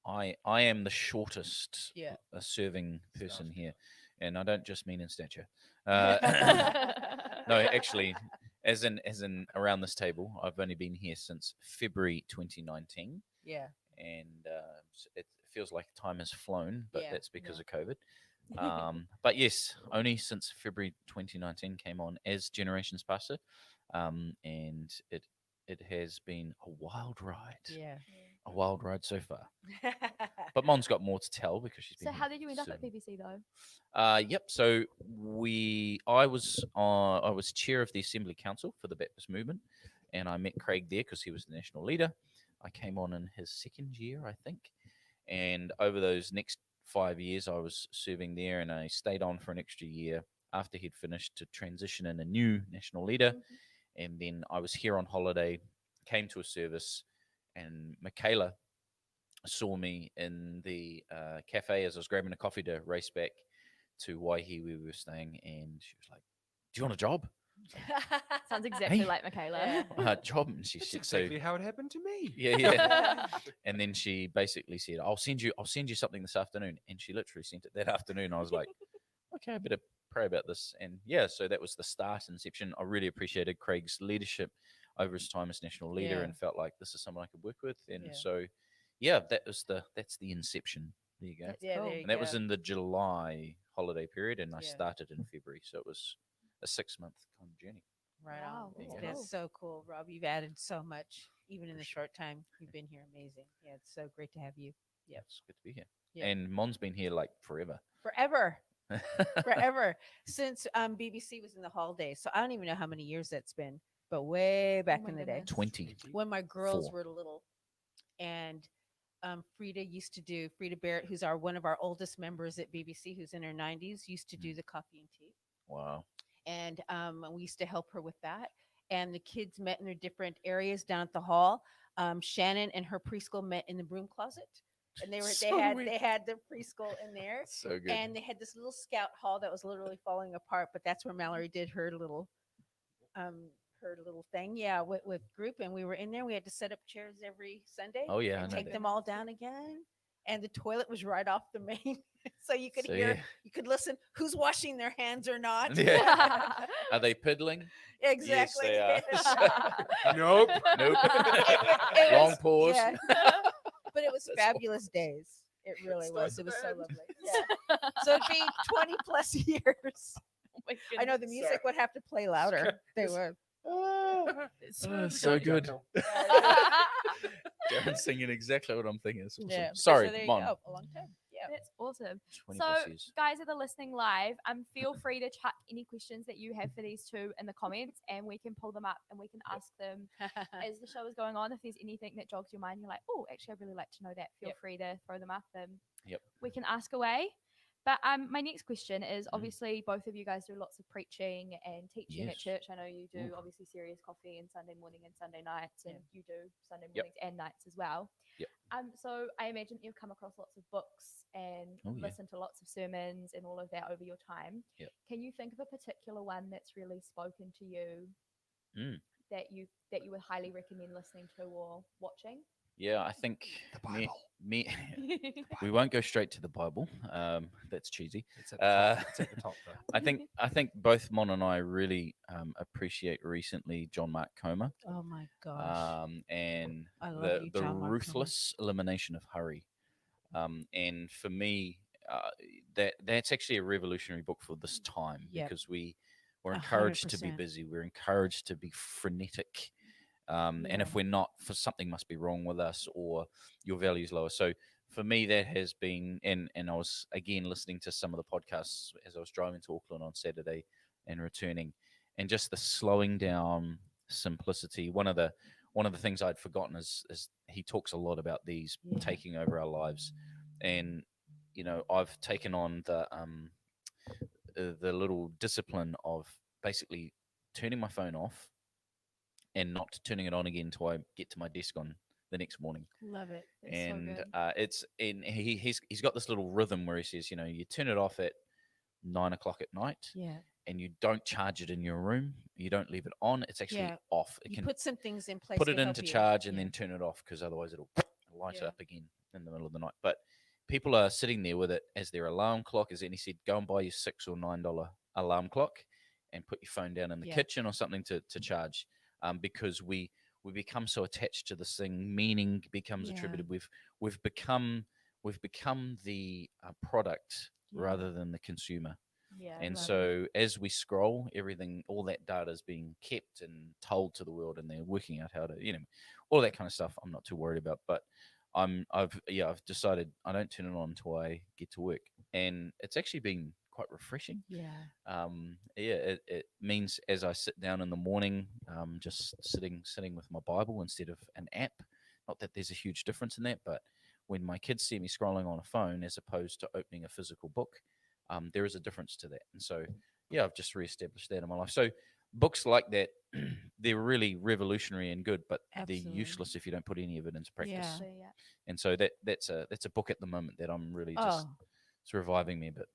I am the shortest Yeah. serving person here, and I don't just mean in stature. No, actually, as in around this table, I've only been here since February 2019, Yeah. and it feels like time has flown, but Yeah, that's because yeah. of COVID. But yes, only since February 2019 came on as Generations Pastor, and it has been a wild ride. Yeah. A wild ride so far. But Mon's got more to tell because she's been. So how did you end up at serving. BBC though? Yep. So I was chair of the Assembly Council for the Baptist Movement, and I met Craig there because he was the national leader. I came on in his second year, I think, and over those next 5 years, I was serving there, and I stayed on for an extra year after he'd finished to transition in a new national leader, and then I was here on holiday, came to a service, and Michaela saw me in the cafe as I was grabbing a coffee to race back to Waihi where we were staying, and she was like, "Do you want a job?" Sounds exactly Hey. like Michaela. Job, and she That's said, exactly how it happened to me. yeah. And then she basically said, I'll send you something this afternoon. And she literally sent it that afternoon. I was like, okay, I better pray about this. And yeah, so that was the start, inception. I really appreciated Craig's leadership over his time as national leader, Yeah. and felt like this is someone I could work with. And Yeah. so yeah, that's the inception. There you go. That's Yeah, cool. there you And that was go. in the July holiday period, and I Yeah. started in February. So it was a 6-month kind of journey. Right Wow, on. that's That's cool. so cool, Rob. You've added so much, even in the short time you've been here. Amazing. Yeah, it's so great to have you. Yeah, it's good to be here. Yeah. And Mon's been here like forever. Forever. Forever. Since BBC was in the holidays. So I don't even know how many years that's been, but way back my in the day. goodness. 20. When my girls Four. were little, and Frida used to do, Frida Barrett, who's one of our oldest members at BBC, who's in her 90s, used to do the coffee and tea. Wow. And we used to help her with that. And the kids met in their different areas down at the hall. Shannon and her preschool met in the broom closet, and So weird. they had their preschool in there, So good. and they had this little scout hall that was literally falling apart. But that's where Mallory did her little thing, yeah, with group. And we were in there. We had to set up chairs every Sunday. Oh yeah, I and know take that. them all down again. And the toilet was right off the main, so you could So, hear, yeah. you could listen who's washing their hands or not. Yeah. Are they piddling? Exactly. they are. Nope. Nope. It Wrong was- pause. yeah. But it was That's fabulous days. It really It's was. so It was so bad. lovely. Yeah. So it'd be 20 plus years. My I know the goodness. music would have to play louder. They would. So good. Darren's singing exactly what I'm thinking. It's awesome. Yeah. Sorry, so there you Mon. go. A long time. Yeah. That's awesome. 20 So, plus years. guys that are listening live, feel free to chuck any questions that you have for these two in the comments, and we can pull them up and we can ask them as the show is going on. If there's anything that jogs your mind, you're like, oh, actually, I'd really like to know that. Feel free to throw them up, and we can ask away. But my next question is obviously both of you guys do lots of preaching and teaching at church. I know you do obviously Serious Coffee and Sunday morning and Sunday nights, and you do Sunday mornings and nights as well. So I imagine you've come across lots of books and listened to lots of sermons and all of that over your time. Can you think of a particular one that's really spoken to you that you would highly recommend listening to or watching? Yeah, I think me we won't go straight to the Bible. That's cheesy. It's at the top. It's at the top, though. I think both Mon and I really appreciate recently John Mark Comer. Oh my gosh. And I love you, the John Mark Comer. ruthless elimination of hurry. And for me, that's actually a revolutionary book for this time because we're encouraged to be 100%. busy. We're encouraged to be frenetic. And if we're not, for something must be wrong with us or your value's lower. So for me, that has been, and I was again listening to some of the podcasts as I was driving to Auckland on Saturday and returning, and just the slowing down, simplicity. One of the things I'd forgotten is he talks a lot about these taking over our lives, and I've taken on the little discipline of basically turning my phone off and not turning it on again until I get to my desk on the next morning. Love it. That's He's got this little rhythm where he says, you turn it off at 9 o'clock at night, and you don't charge it in your room. You don't leave it on. It's actually off. It You can put some things in place. put it to into help you. charge and then turn it off because otherwise it'll light up again in the middle of the night. But people are sitting there with it as their alarm clock. As Annie said, go and buy your $6 or $9 alarm clock and put your phone down in the kitchen or something to charge. Because we become so attached to this thing, meaning becomes attributed. We've become the product rather than the consumer. And so as we scroll, all that data is being kept and told to the world, and they're working out how to, all that kind of stuff. I'm not too worried about, but I've decided I don't turn it on until I get to work, and it's actually been quite refreshing. It means as I sit down in the morning, just sitting with my Bible instead of an app. Not that there's a huge difference in that, but when my kids see me scrolling on a phone as opposed to opening a physical book, there is a difference to that. And so I've just reestablished that in my life. So books like that, they're really revolutionary and good, but they're useless if you don't put any of it into practice. And so that's a book at the moment that I'm really just it's reviving me a bit.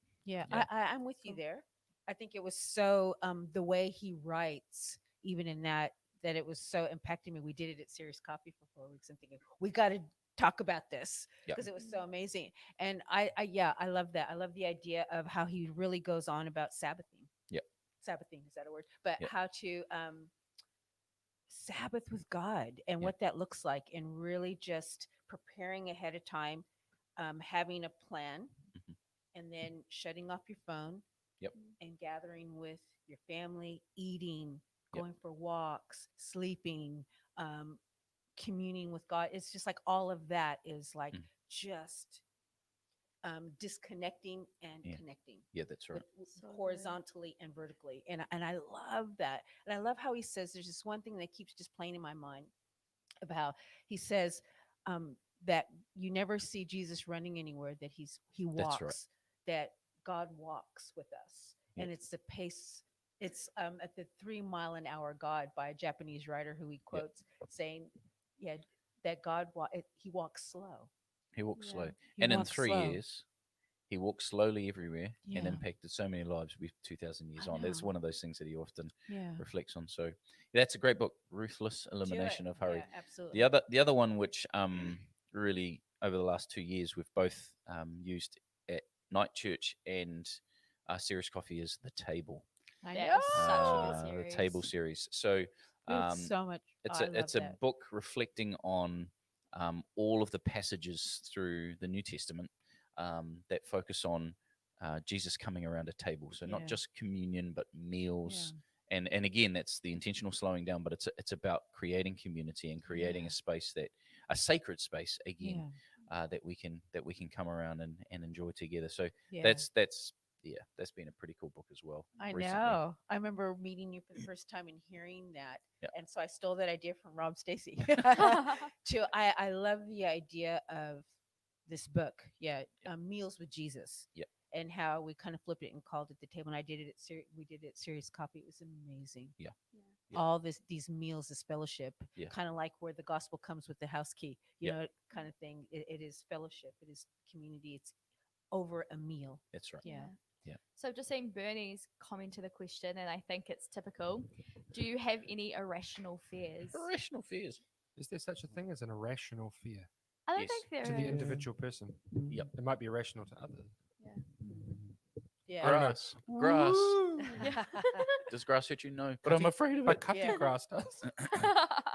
I'm with you there. I think it was so the way he writes, even in that it was so impacting me. We did it at Serious Coffee for 4 weeks. I'm thinking we got to talk about this because it was so amazing. And I love that. I love the idea of how he really goes on about Sabbathing. Sabbathing, is that a word? But how to Sabbath with God and what that looks like, and really just preparing ahead of time, having a plan. And then shutting off your phone and gathering with your family, eating, going for walks, sleeping, communing with God. It's just like all of that is like just disconnecting and connecting. Yeah, that's right. Horizontally and vertically. And I love that. And I love how he says, there's this one thing that keeps just playing in my mind about, he says that you never see Jesus running anywhere, that he walks. That's right. That God walks with us, and it's the pace. It's at the 3 mile an hour God by a Japanese writer who he quotes saying, that God he walks slow. He walks slow, and in 3 years, he walked slowly everywhere and impacted so many lives with 2,000 years on. That's one of those things that he often reflects on. So that's a great book, Ruthless Elimination of Hurry. Yeah, absolutely. The other one, which really over the last 2 years we've both used at night church and Serious Coffee, is The Table. I know. Such a good series. The Table series. So so much. It's a book reflecting on all of the passages through the New Testament that focus on Jesus coming around a table. So not just communion, but meals. And again, that's the intentional slowing down, but it's about creating community and creating a space a sacred space again, that we can come around and enjoy together. So Yeah. that's been a pretty cool book as well. I recently. know. I remember meeting you for the first time and hearing that. Yeah. And so I stole that idea from Rob Stacey. I love the idea of this book. Yeah. Meals with Jesus. Yeah. And how we kind of flipped it and called it the table. And I did it we did it at Serious Coffee. It was amazing. Yeah. Yeah. All these meals, this fellowship, Yeah. kind of like where the gospel comes with the house key, you Yeah. know, kind of thing. It is fellowship. It is community. It's over a meal. That's right. Yeah. So I've just seen Bernie's comment to the question, and I think it's typical. Do you have any irrational fears? Irrational fears. Is there such a thing as an irrational fear I don't Yes. think there to the is. individual person? Yep. It might be irrational to others. Yeah. I don't know. Grass. Does grass hurt you? No, but I'm afraid of But it. cutting Yeah. grass does.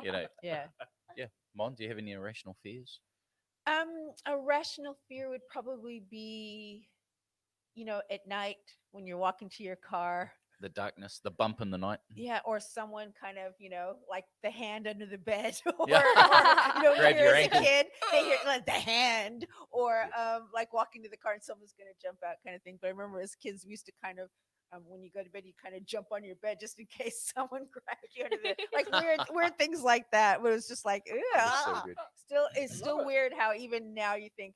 You know. Yeah. Mon, do you have any irrational fears? A rational fear would probably be, you know, at night when you're walking to your car. The darkness, the bump in the night. Yeah, or someone kind of, you know, like the hand under the bed, or, Yeah. you know, Grab here your as a ankle. kid, they hear like the hand, or like walking to the car and someone's gonna jump out, kind of thing. But I remember as kids, we used to kind of, when you go to bed, you kind of jump on your bed just in case someone grabbed you under the, like weird things like that. But it was just like, That's so good. it's still it. weird how even now you think,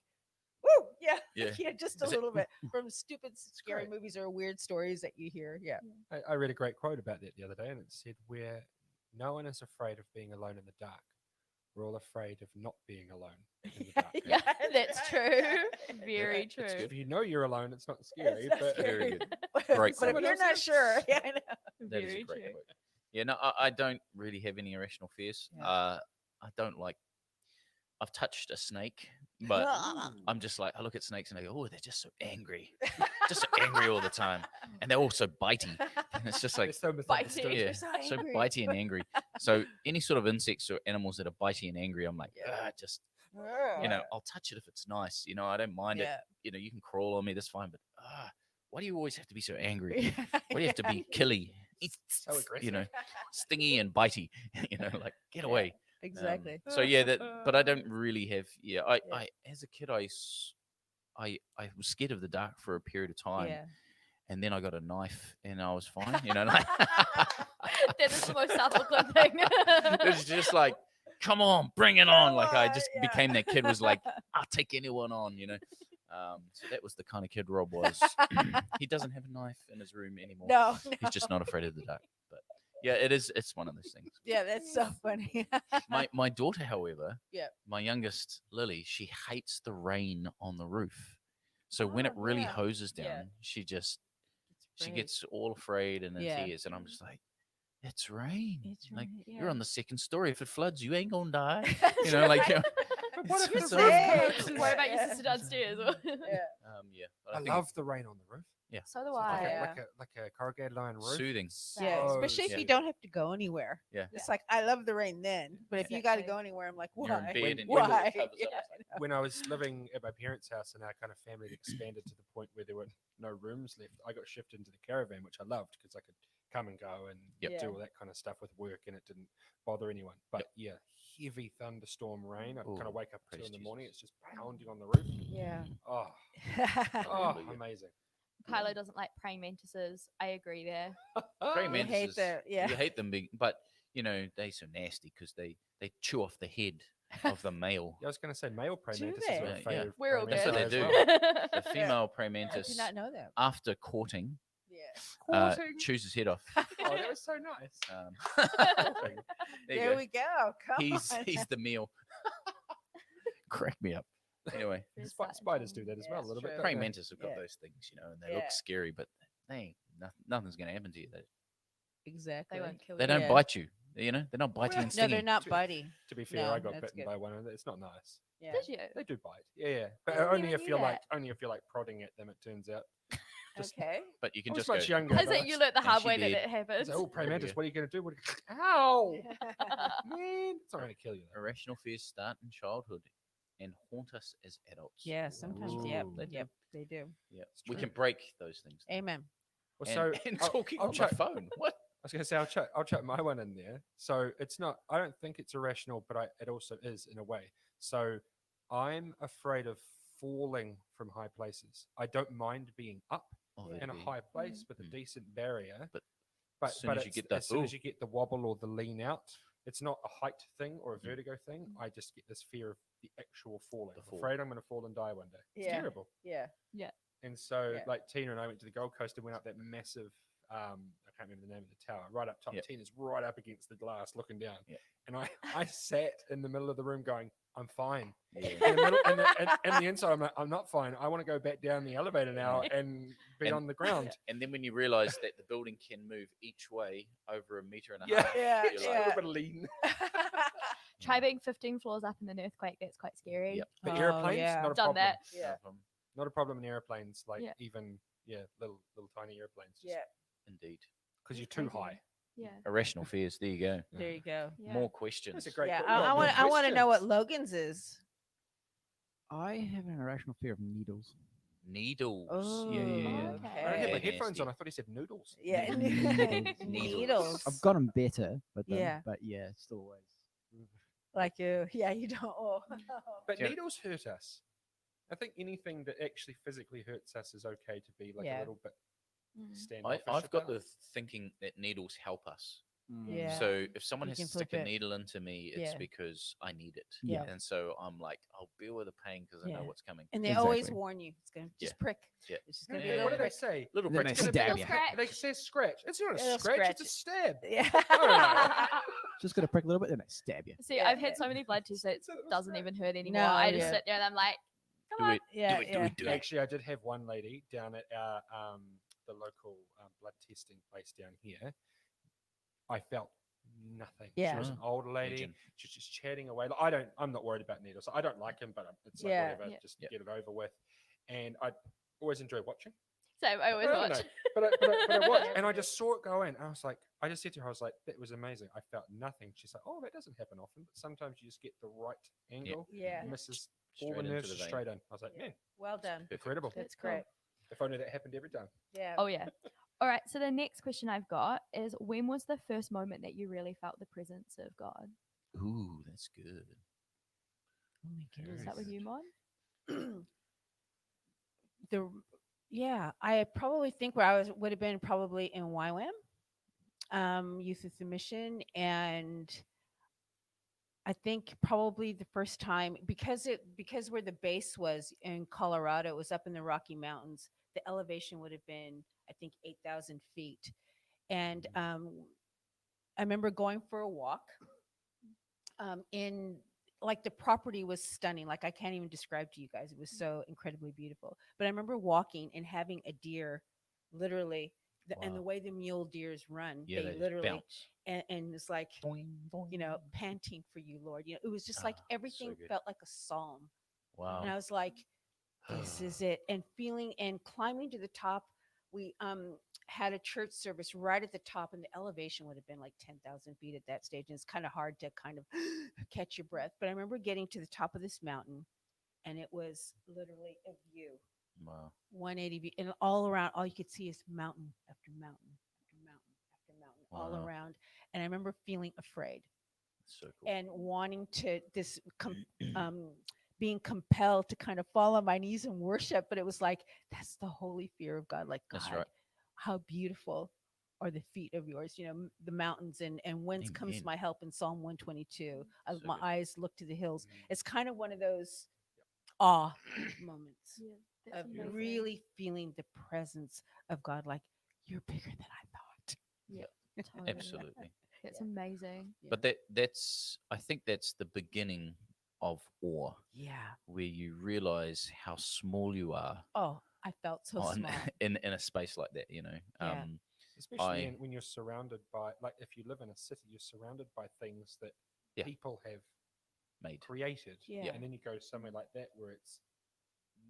woo, yeah, Yeah. yeah, just a Is it- little bit from stupid, scary great. movies or weird stories that you hear. Yeah. I read a great quote about that the other day, and it said, "Where no one is afraid of being alone in the dark, we're all afraid of not being alone in the dark." Yeah, that's true. Very true. If you know you're alone, it's not scary. not But Very good. but Great if quote. you're not sure, yeah, I know. That is a Very great true. quote. Yeah, no, I don't really have any irrational fears. Yeah. I don't like. I've touched a snake, but I'm just like I look at snakes and I go, oh, they're just so angry, just so angry all the time, and they're all so bitey. And it's just they're like so misunderstood. yeah, They're so so angry. bitey and angry. So any sort of insects or animals that are bitey and angry, I'm like, Yeah. just I'll touch it if it's nice. I don't mind it. Yeah. You can crawl on me, that's fine. But why do you always have to be so angry? Why do you have to be killy? So aggressive. Stingy and bitey. Like get away. Exactly. So yeah, but I don't really have. Yeah, I as a kid, I was scared of the dark for a period of time, Yeah. and then I got a knife, and I was fine. Like, That is the most South Auckland thing. it's just like, come on, bring it on. Like I just Yeah. became that kid. Was like, I'll take anyone on. So that was the kind of kid Rob was. He doesn't have a knife in his room anymore. No. He's just not afraid of the dark. But yeah, it's one of those things. Yeah, that's so funny. My daughter, however, Yeah. my youngest Lily, she hates the rain on the roof. So when Oh, it really yeah. hoses down, Yeah. she afraid. gets all afraid and in Yeah. tears, and I'm just like, it's rain. It's Like rain, you're yeah. on the second story. If it floods, you ain't gonna die. That's Like right. But what if It's the so- roof Hey. hurts? What about your Yeah. sister downstairs? Yeah. yeah. But I think love the rain on the roof. So do Like I. Yeah. like a corrugated iron it's roof. soothing. Yeah, So especially if yeah. you don't have to go anywhere. Yeah. It's like I love the rain then, but if you got to Exactly. go anywhere, I'm like, why? You're in bed and you when- pull the why? covers up, Yeah. it's like, When I was living at my parents' house and our kind of family had expanded to the point where there were no rooms left, I got shifted into the caravan, which I loved because I could come and go and Yep. do all that kind of stuff with work, and it didn't bother anyone. But yeah, heavy thunderstorm rain. I kind Ooh, of wake up at 2 praise in the morning. Jesus. It's just pounding on the roof. Yeah. Oh, Hallelujah. amazing. Kylo doesn't like praying mantises. I agree there. Praying You hate mantises, the- yeah. You hate them big, but they so nasty because they chew off the head of the male. Yeah, I was going to say male praying Do mantises are they? a Yeah, favorite. We're all praying That's what good. they mantis do. as well. The female praying I mantis, did not know that. after courting, Yeah. Courting. chews his head off. Oh, that was so nice. There you There go. we go. Come on. He's the meal. Crack me up. Anyway, There's Spi- that spiders do thing. that as Yeah, well a it's little true. bit. don't praying they? mantis have got Yeah. those things, and they Yeah. look scary, but they ain't, nothing's going to happen to you. Exactly. They won't kill They you. don't Yeah. bite you. They're not biting and No, stinging. they're not True. biting. To be fair, No, I got that's bitten good. by one, and it's not nice. Yeah. Did you? They do bite. Yeah. But I didn't only even if knew you're like that. prodding at them. It turns out. Just- Okay. But you can I was just much go. younger. I but think you learnt the And hard she way that did. it happens. It's like, oh, praying There we mantis, go. what are you going to do? Ow! Man, it's not going to kill you. Though. Irrational fears start in childhood and haunt us as adults. Yeah, sometimes. Yep. Ooh. Yep. They do. Yeah, we true. can break those things. Amen. Well, And, so and I'll- talking I'll on chuck- the phone. What? I was going to say I'll chuck my one in there. So it's not. I don't think it's irrational, but it also is in a way. So I'm afraid of falling from high places. I don't mind being up Oh, in that'd a be- high place with a Mm. decent barrier, But but as soon as you get that, as soon as ooh. you get the wobble or the lean out, it's not a height thing or a Mm. vertigo thing. I just get this fear of the actual falling. The I'm fall. afraid I'm going to fall and die one day. It's Yeah. terrible. Yeah. And so, Yeah. like Tina and I went to the Gold Coast and went up that massive, I can't remember the name of the tower, right up top. Yep. Tina's right up against the glass looking down. Yep. And I sat in the middle of the room going, I'm fine. Yeah. In the middle, and the inside, I'm like, I'm not fine. I want to go back down the elevator now and be And- on the ground. And then when you realize that the building can move each way over 1.5 meters, Yeah. Yeah. You're Just like, a Yeah. little bit of lean. Try being 15 floors up in an earthquake. That's quite scary. Yep. But Oh, airplanes, yeah. not a Done problem. that. Yeah. Not a problem in airplanes, like Yeah. even, little tiny airplanes. Yeah. Indeed. Because you're That's too crazy. high. Yeah. Irrational fears. There you go. There you go. Yeah. More That's questions. a great Yeah. que- I more want to know what questions. Logan's is. I have an irrational fear of needles. Needles. Oh, Yeah, yeah, yeah. Okay. I had my Yeah, headphones nasty. on. I thought he said noodles. Yeah. Needles. Needles. I've gotten better with them, Yeah. but yeah, still always. Like you. Yeah, you don't. Oh. But Yeah. needles hurt us. I think anything that actually physically hurts us is okay to be like a Yeah. little bit Mm. standoffish. I've got about. the thinking that needles help us. Yeah. So if someone You has can to stick flip a it. needle into me, it's Yeah. because I need it. Yeah. And so I'm like, I'll bear with the pain because I know Yeah. what's coming. And they always Exactly. warn you. It's gonna just Yeah. prick. Yeah. It's just gonna be Yeah, a what little do they prick. say? Little Then pricks. they It's gonna stab be you. Scratch. They say scratch. It's not a It'll scratch. It's a scratch stab. Yeah. Just gonna prick a little bit, then they stab you. See, Yeah, I've had yeah. so many blood tests that it So it was doesn't great. even hurt anymore. No, I just yeah. sit there and I'm like, come Do on. it. Yeah. Do it. Do Yeah. it. Do it. Actually, I did have one lady down at our the local blood testing place down here. I felt nothing. She Yeah. was an older lady. Legion. She was just chatting away. Like, I'm not worried about needles. I don't like them, but it's like Yeah. whatever. Yeah. Just Yeah. get it over with. And I always enjoy watching. So I always I don't watch. know, but I watched and I just saw it go in. I was like, I just said to her, I was like, that was amazing. I felt nothing. She's like, oh, that doesn't happen often, but sometimes you just get the right angle. Yeah. Misses Straight all the into nerves the just vein. straight in. I was like, Yeah. man, Well done. incredible. That's cool. great. If only that happened every time. Yeah. Oh yeah. All right. So the next question I've got is, when was the first moment that you really felt the presence of God? Ooh, that's good. Oh my Is goodness. that with you, Mon? I probably think where I would have been probably in YWAM, Youth with a Mission, and I think probably the first time because where the base was in Colorado, it was up in the Rocky Mountains. The elevation would have been, I think, 8,000 feet, and I remember going for a walk. In like the property was stunning. Like I can't even describe to you guys. It was so incredibly beautiful. But I remember walking and having a deer, literally, and the Wow. way the mule deers run, Yeah, they just literally bounce. and it's like Boing, boing. panting for you, Lord. It was just like Ah, so everything good. felt like a psalm, Wow. and I was like, this is it. And feeling and climbing to the top, we had a church service right at the top, and the elevation would have been like 10,000 feet at that stage, and it's kind of hard to kind of catch your breath. But I remember getting to the top of this mountain, and it was literally a view, Wow. 180 view, and all around, all you could see is mountain after mountain after mountain after mountain all Wow. around. And I remember feeling afraid So cool. and wanting to being compelled to kind of fall on my knees and worship, but it was like, that's the holy fear of God. Like, God, That's right. how beautiful are the feet of yours, the mountains, and whence comes Amen. my help in Psalm 122. So My good. eyes look to the hills. Mhm. It's kind of one of those awe moments Yeah. That's of amazing. really feeling the presence of God. Like, you're bigger than I thought. Totally. Absolutely. That's amazing. But I think that's the beginning of awe, Yeah. where you realize how small you are Oh, I felt so on, small. in a space like that, Yeah. Especially I- when you're surrounded by, like, if you live in a city, you're surrounded by things that Yeah. people have made. created. Yeah. And then you go somewhere like that where it's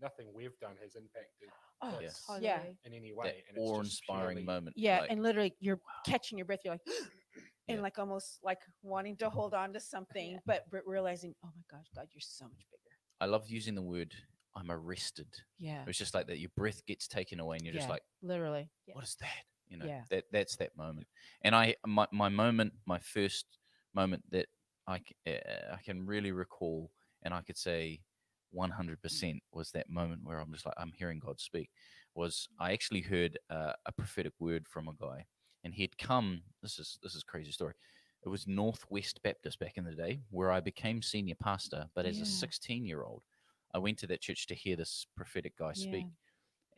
nothing we've done has impacted Oh, Yeah. this yeah. Totally. in any That way. And it's just awe-inspiring purely- moment. Yeah, like, and literally you're catching your breath. You're like, and Yeah. like almost like wanting to hold on to something, but realizing, oh my gosh, God, you're so much bigger. I love using the word "I'm arrested." Yeah, It's just like that. Your breath gets taken away, and you're just Yeah. like, literally. Yeah. "What is that?" Yeah. That's that moment. And my first moment that I can really recall, and I could say 100% was that moment where I'm just like, I'm hearing God speak. Was I actually heard a prophetic word from a guy, and he'd come. This is a crazy story. It was Northwest Baptist back in the day, where I became senior pastor. But as a Yeah. 16-year-old, I went to that church to hear this prophetic guy Yeah. speak,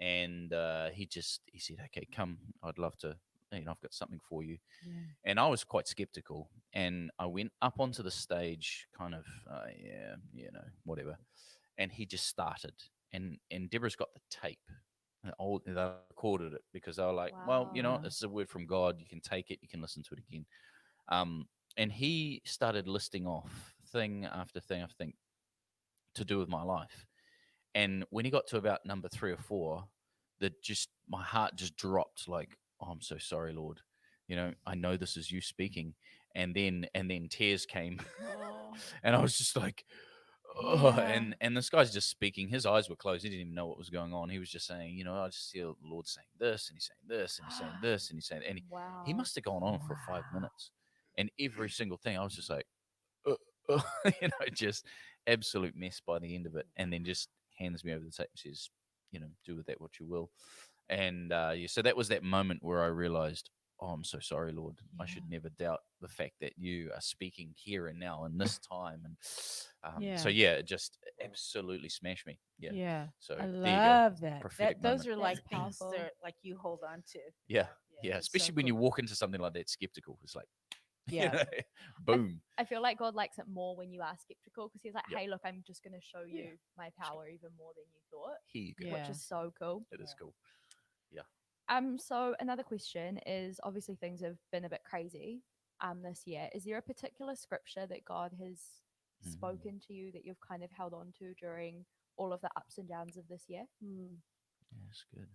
and he said, "Okay, come. I'd love to. I've got something for you." Yeah. And I was quite skeptical. And I went up onto the stage, kind of, yeah, whatever. And he just started. And Deborah's got the tape. And they recorded it because they were like, well, Wow. this is a word from God. You can take it. You can listen to it again. And he started listing off thing after thing after thing to do with my life. And when he got to about number 3 or 4, that just my heart just dropped. Like, oh, I'm so sorry, Lord. I know this is you speaking. And then tears came, Oh, and I was just like, oh. yeah. And this guy's just speaking. His eyes were closed. He didn't even know what was going on. He was just saying, I just see the Lord saying this, and he's saying this, and he's saying this, and he's saying, and he Wow. must have gone on for 5 minutes. And every single thing, I was just like, uh, just absolute mess by the end of it. And then just hands me over the tape and says, do with that what you will. And so that was that moment where I realized, oh, I'm so sorry, Lord. I should Yeah. never doubt the fact that you are speaking here and now in this time. And so, Yeah. yeah, it just absolutely smashed me. Yeah. Yeah. So I there you go. love that. Prophetic Those moment. are like That's things powerful. that like you hold on to. Yeah. Yeah, Yeah. it's so Especially when you cool. walk into something like that skeptical. It's like, Yeah. boom. I feel like God likes it more when you are skeptical because he's like, Yep. hey, look, I'm just going to show Yeah. you my power even more than you thought, Here you go. Yeah. which is so cool. It is cool. So another question is obviously things have been a bit crazy this year. Is there a particular scripture that God has Mhm. spoken to you that you've kind of held on to during all of the ups and downs of this year? Mm. Yeah, that's good.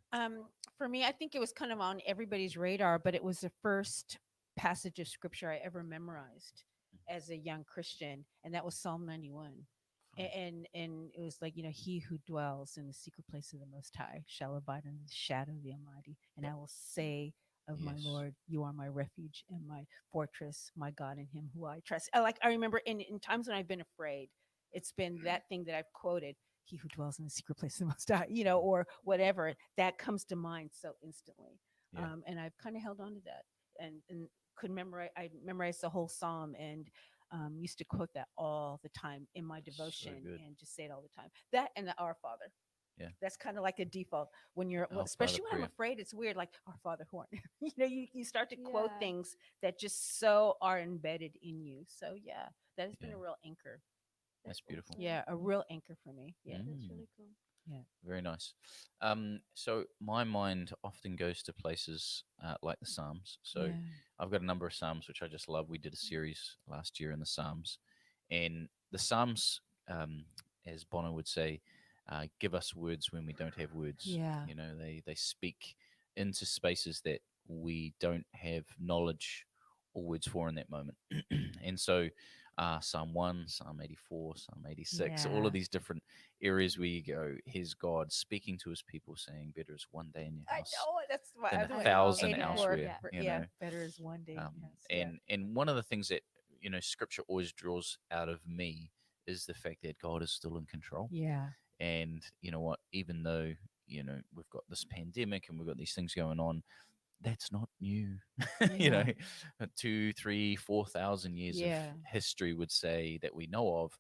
For me, I think it was kind of on everybody's radar, but it was the first passage of scripture I ever memorized as a young Christian, and that was Psalm 91. And it was like, he who dwells in the secret place of the Most High shall abide in the shadow of the Almighty. And I will say of my Yes. Lord, you are my refuge and my fortress, my God, in him who I trust. I remember in times when I've been afraid, it's been that thing that I've quoted, he who dwells in the secret place of the Most High, or whatever, that comes to mind so instantly. Yeah. And I've kind of held on to that and could memorize. I memorized the whole psalm and used to quote that all the time in my devotion good. and just say it all the time. That and the Our Father. Yeah. That's kind of like a default when you're, Our especially Father when I'm prayer. afraid. It's weird, like Our Father who art. You start to quote Yeah. things that just so are embedded in you. So yeah, that has been Yeah. a real anchor. That's beautiful. Yeah, a real anchor for me. Yeah. That's Mm. really cool. Very nice. So my mind often goes to places like the Psalms. So Yeah. I've got a number of Psalms which I just love. We did a series last year in the Psalms, and the Psalms, as Bono would say, give us words when we don't have words. Yeah. They speak into spaces that we don't have knowledge or words for in that moment, and so. Psalm 1, Psalm 84, Psalm 86, all Yeah. of these different areas where you go, here's God speaking to his people saying, better is one day in your I house know that's why than I a was like, thousand 84, elsewhere. Yeah. better is one day. Um, Yes, yeah. and one of the things that, scripture always draws out of me is the fact that God is still in control. Yeah. And you know what, even though, we've got this pandemic and we've got these things going on, that's not new. Yeah. 2, 3, 4,000 years of Yeah. history would say that we know of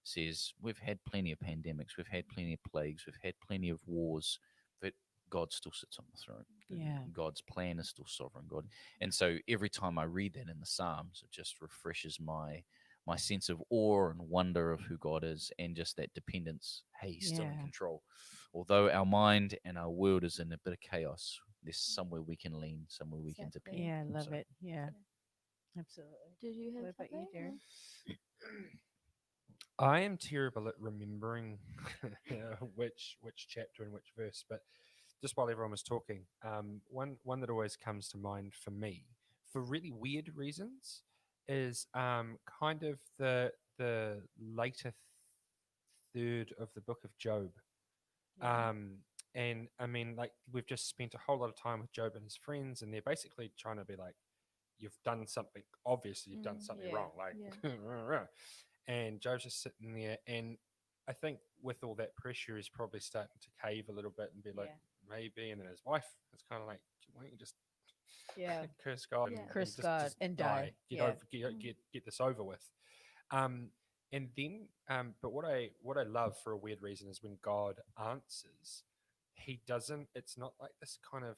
says we've had plenty of pandemics, we've had plenty of plagues, we've had plenty of wars, but God still sits on the throne. Yeah. God's plan is still sovereign. God, and so every time I read that in the Psalms, it just refreshes my sense of awe and wonder of who God is, and just that dependence. Hey, He's still in Yeah. control. Although our mind and our world is in a bit of chaos, there's somewhere we can lean, somewhere we can Exactly. depend. Yeah, I love So, it. Yeah. Absolutely. Did you have What about you, something, Darren? I am terrible at remembering which chapter and which verse, but just while everyone was talking, one that always comes to mind for me, for really weird reasons, is kind of the later third of the book of Job. And I mean, like, we've just spent a whole lot of time with Job and his friends, and they're basically trying to be like, you've done something, obviously you've done something yeah, wrong, like, and Job's just sitting there, and I think with all that pressure, he's probably starting to cave a little bit and be like, maybe. And then his wife, it's kind of like, why don't you just curse God Yeah. and Curse just, God just and die. Get Yeah. over, get this over with. And then, but what I love for a weird reason is when God answers, he doesn't. It's not like this kind of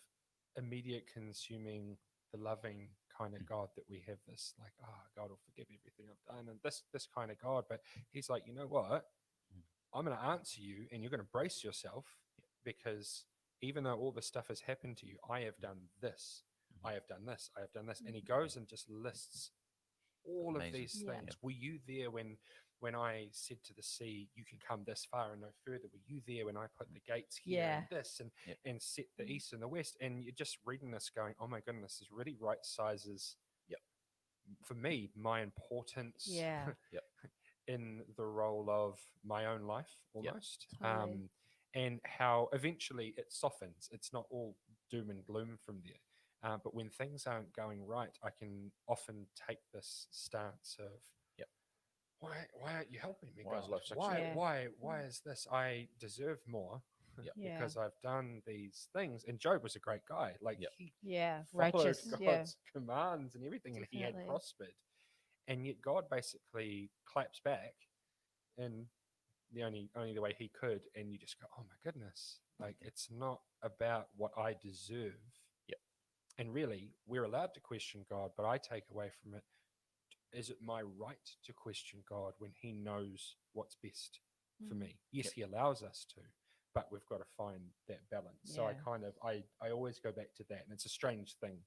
immediate consuming, the loving kind of God that we have. This like, God will forgive everything I've done, and this kind of God. But he's like, you know what? I'm going to answer you, and you're going to brace yourself because even though all this stuff has happened to you, I have done this. I have done this. I have done this, and he goes and just lists all of Amazing. these Yeah. things. Were you there when I said to the sea, you can come this far and no further? Were you there when I put the gates here and this and set the east and the west? And you're just reading this going, oh my goodness, this really right sizes for me my importance in the role of my own life almost. Totally. And how eventually it softens. It's not all doom and gloom from there. But when things aren't going right, I can often take this stance of, why aren't you helping me? Why is God? life so Why is this? I deserve more because I've done these things. And Job was a great guy. Like he followed righteous. God's commands and everything, and he had Definitely. prospered. And yet God basically claps back in the only the way he could, and you just go, oh my goodness, like it's not about what I deserve. And really, we're allowed to question God, but I take away from it, is it my right to question God when he knows what's best for me? Yes, he allows us to, but we've got to find that balance. So I always go back to that, and it's a strange thing.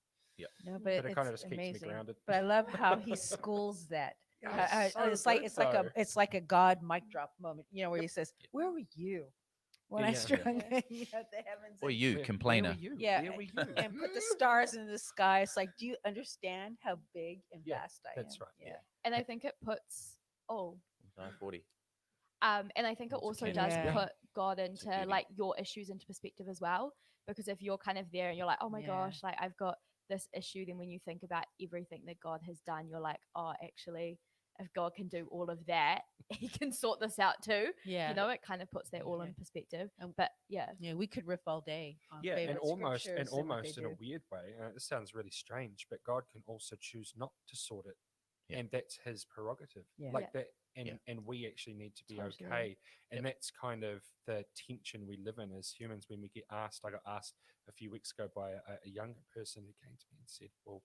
No, But it it's kind of just keeps me amazing. grounded. But I love how he schools that. So It's like a God mic drop moment, where he says, "Where were you when I Yeah. strung the heavens?" Or and- you, complainer. Where were you? Yeah, Where were you? and put the stars in the sky. It's like, do you understand how big and vast I am? That's right. Yeah. And I think it puts 40. and I think it It's a also candy. does Yeah. put God a into goody. like your issues into perspective as well. Because if you're kind of there and you're like, oh my Yeah. gosh, like I've got this issue, then when you think about everything that God has done, you're like, oh, actually, if God can do all of that, he can sort this out too. Yeah. It kind of puts that all in perspective. And- But yeah, We could riff all day on Yeah, and favorite almost scriptures what they in a do. weird way. This sounds really strange, but God can also choose not to sort it, and that's his prerogative. Yeah. Like that, Yeah. and we actually need to be Totally. okay. And that's kind of the tension we live in as humans when we get asked. I got asked a few weeks ago by a younger person who came to me and said, "Well,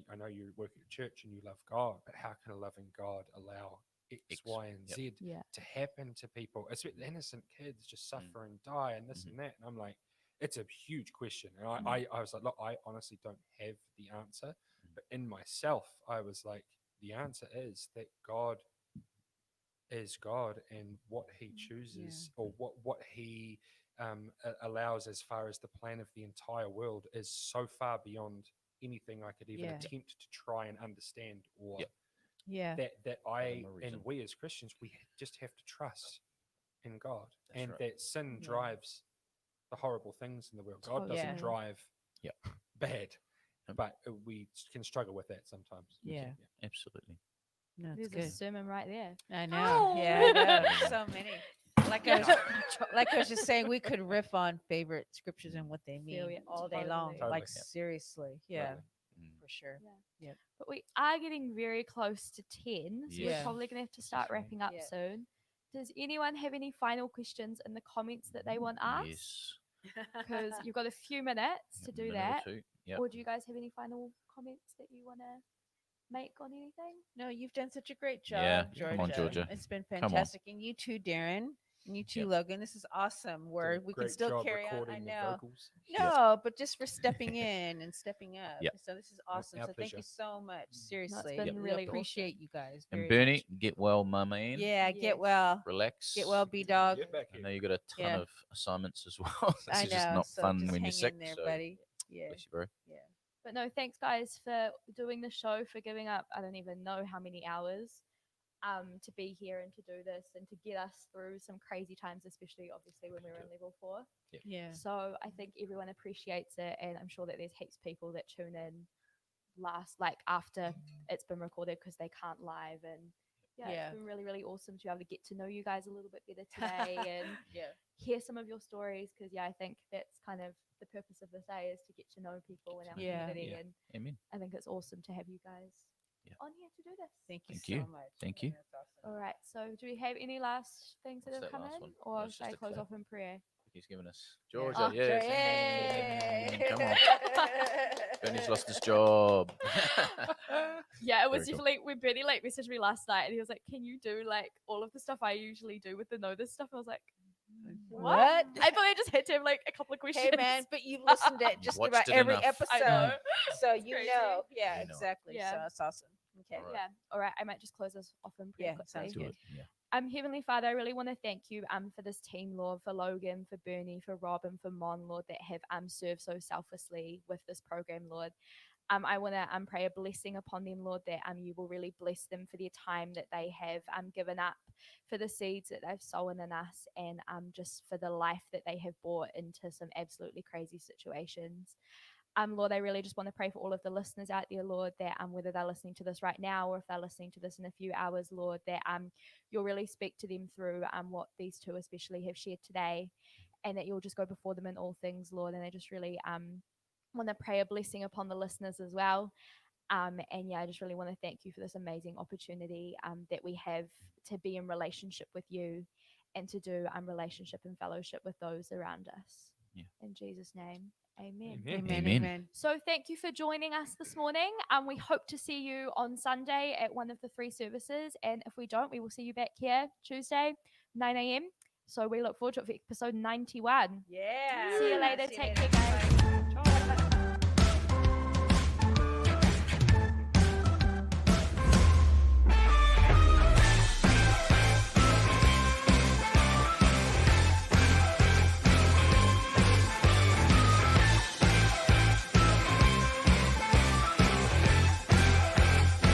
I know you work at church and you love God, but how can a loving God allow X, Y, and Z yeah, to happen to people, especially innocent kids, just suffer and die and this and that?" And I'm like, it's a huge question. And I was like, look, I honestly don't have the answer. But in myself, I was like, the answer is that God is God, and what he chooses or what he allows as far as the plan of the entire world is so far beyond anything I could even attempt to try and understand, or that I and we as Christians, we just have to trust in God. That's and right. that sin drives the horrible things in the world. God Totally. doesn't drive bad, Yep. but we can struggle with that sometimes. Yeah. Absolutely. No, it's there's good. a sermon right there. I know. Yeah, I know. There's so many. Like I was just saying, we could riff on favorite scriptures and what they mean ya. all day long. Totally. Like Totally. seriously, yeah, Totally. for sure. But we are getting very close to 10, so we're Yeah. probably going to have to start right. wrapping up Yeah. soon. Does anyone have any final questions in the comments that they want asked? Yes. Because you've got a few minutes to do Minute or that. two. Yep. Or do you guys have any final comments that you want to make on anything? No, you've done such a great job, Yeah, Georgia. come on, Georgia. It's been Come on. fantastic, and you too, Darren, and you too, Yep. Logan. This is awesome. Where we can Great still job carry on. I recording the know. vocals. No, but just for stepping in and stepping up. Yep. So this is awesome. our So thank you pleasure. so much. Seriously, been we really appreciate you guys. And very Bernie, much. get well, my man. Yeah, Yes. get well. Relax. Get well, B dog. Get back I here. know you got a ton Yeah. of assignments as well. This I is just know. not So fun just when hang you're sick. in there, so buddy. Yeah. bless you, bro. Yeah. But no, thanks guys for doing the show, for giving up, I don't even know how many hours to be here and to do this and to get us through some crazy times, especially obviously when we were in level 4. Yeah. So I think everyone appreciates it, and I'm sure that there's heaps of people that tune in after it's been recorded because they can't live, and Yeah, Yeah. it's been really, really awesome to be able to get to know you guys a little bit better today and Yeah. hear some of your stories. Because I think that's kind of the purpose of this day is to get to know people in our Yeah. community, Yeah. and Amen. I think it's awesome to have you guys Yeah. on here to do this. Thank you Thank so you. much. Thank Yeah, you. That's awesome. All right, so do we have any last things that What's have that come last in, one? or That's should I just a close clap. off in prayer? He's given us Yeah. Georgia. Oh, Yes. Yay. Come on. Bernie's lost his job. Yeah, it was Very cool. definitely when Bernie like messaged me last night, and he was like, "Can you do like all of the stuff I usually do with the know this stuff?" I was like, What? I thought I just had to have like a couple of questions. Hey man, but you've listened to just Watched about it every enough. I episode, know. so It's you crazy. know. Yeah, You know it. exactly. Yeah. So that's awesome. Okay. All right. Yeah. All right. I might just close us off in prayer Yeah, quickly. sounds Do good. it. Yeah. Heavenly Father, I really want to thank you for this team, Lord, for Logan, for Bernie, for Rob, and for Mon, Lord, that have served so selflessly with this program, Lord. I want to pray a blessing upon them, Lord, that you will really bless them for their time that they have given up, for the seeds that they've sown in us, and just for the life that they have brought into some absolutely crazy situations. Lord, I really just want to pray for all of the listeners out there, Lord, that whether they're listening to this right now or if they're listening to this in a few hours, Lord, that you'll really speak to them through what these two especially have shared today, and that you'll just go before them in all things, Lord. And I just really want to pray a blessing upon the listeners as well. And yeah, I just really want to thank you for this amazing opportunity that we have to be in relationship with you and to do relationship and fellowship with those around us. Yeah. In Jesus' name, amen. Amen. Amen. Amen. Amen. So thank you for joining us this morning. We hope to see you on Sunday at one of the 3 services. And if we don't, we will see you back here Tuesday, 9 a.m. So we look forward to it for episode 91. Yeah. See you later. See you Take later. care, guys. Bye.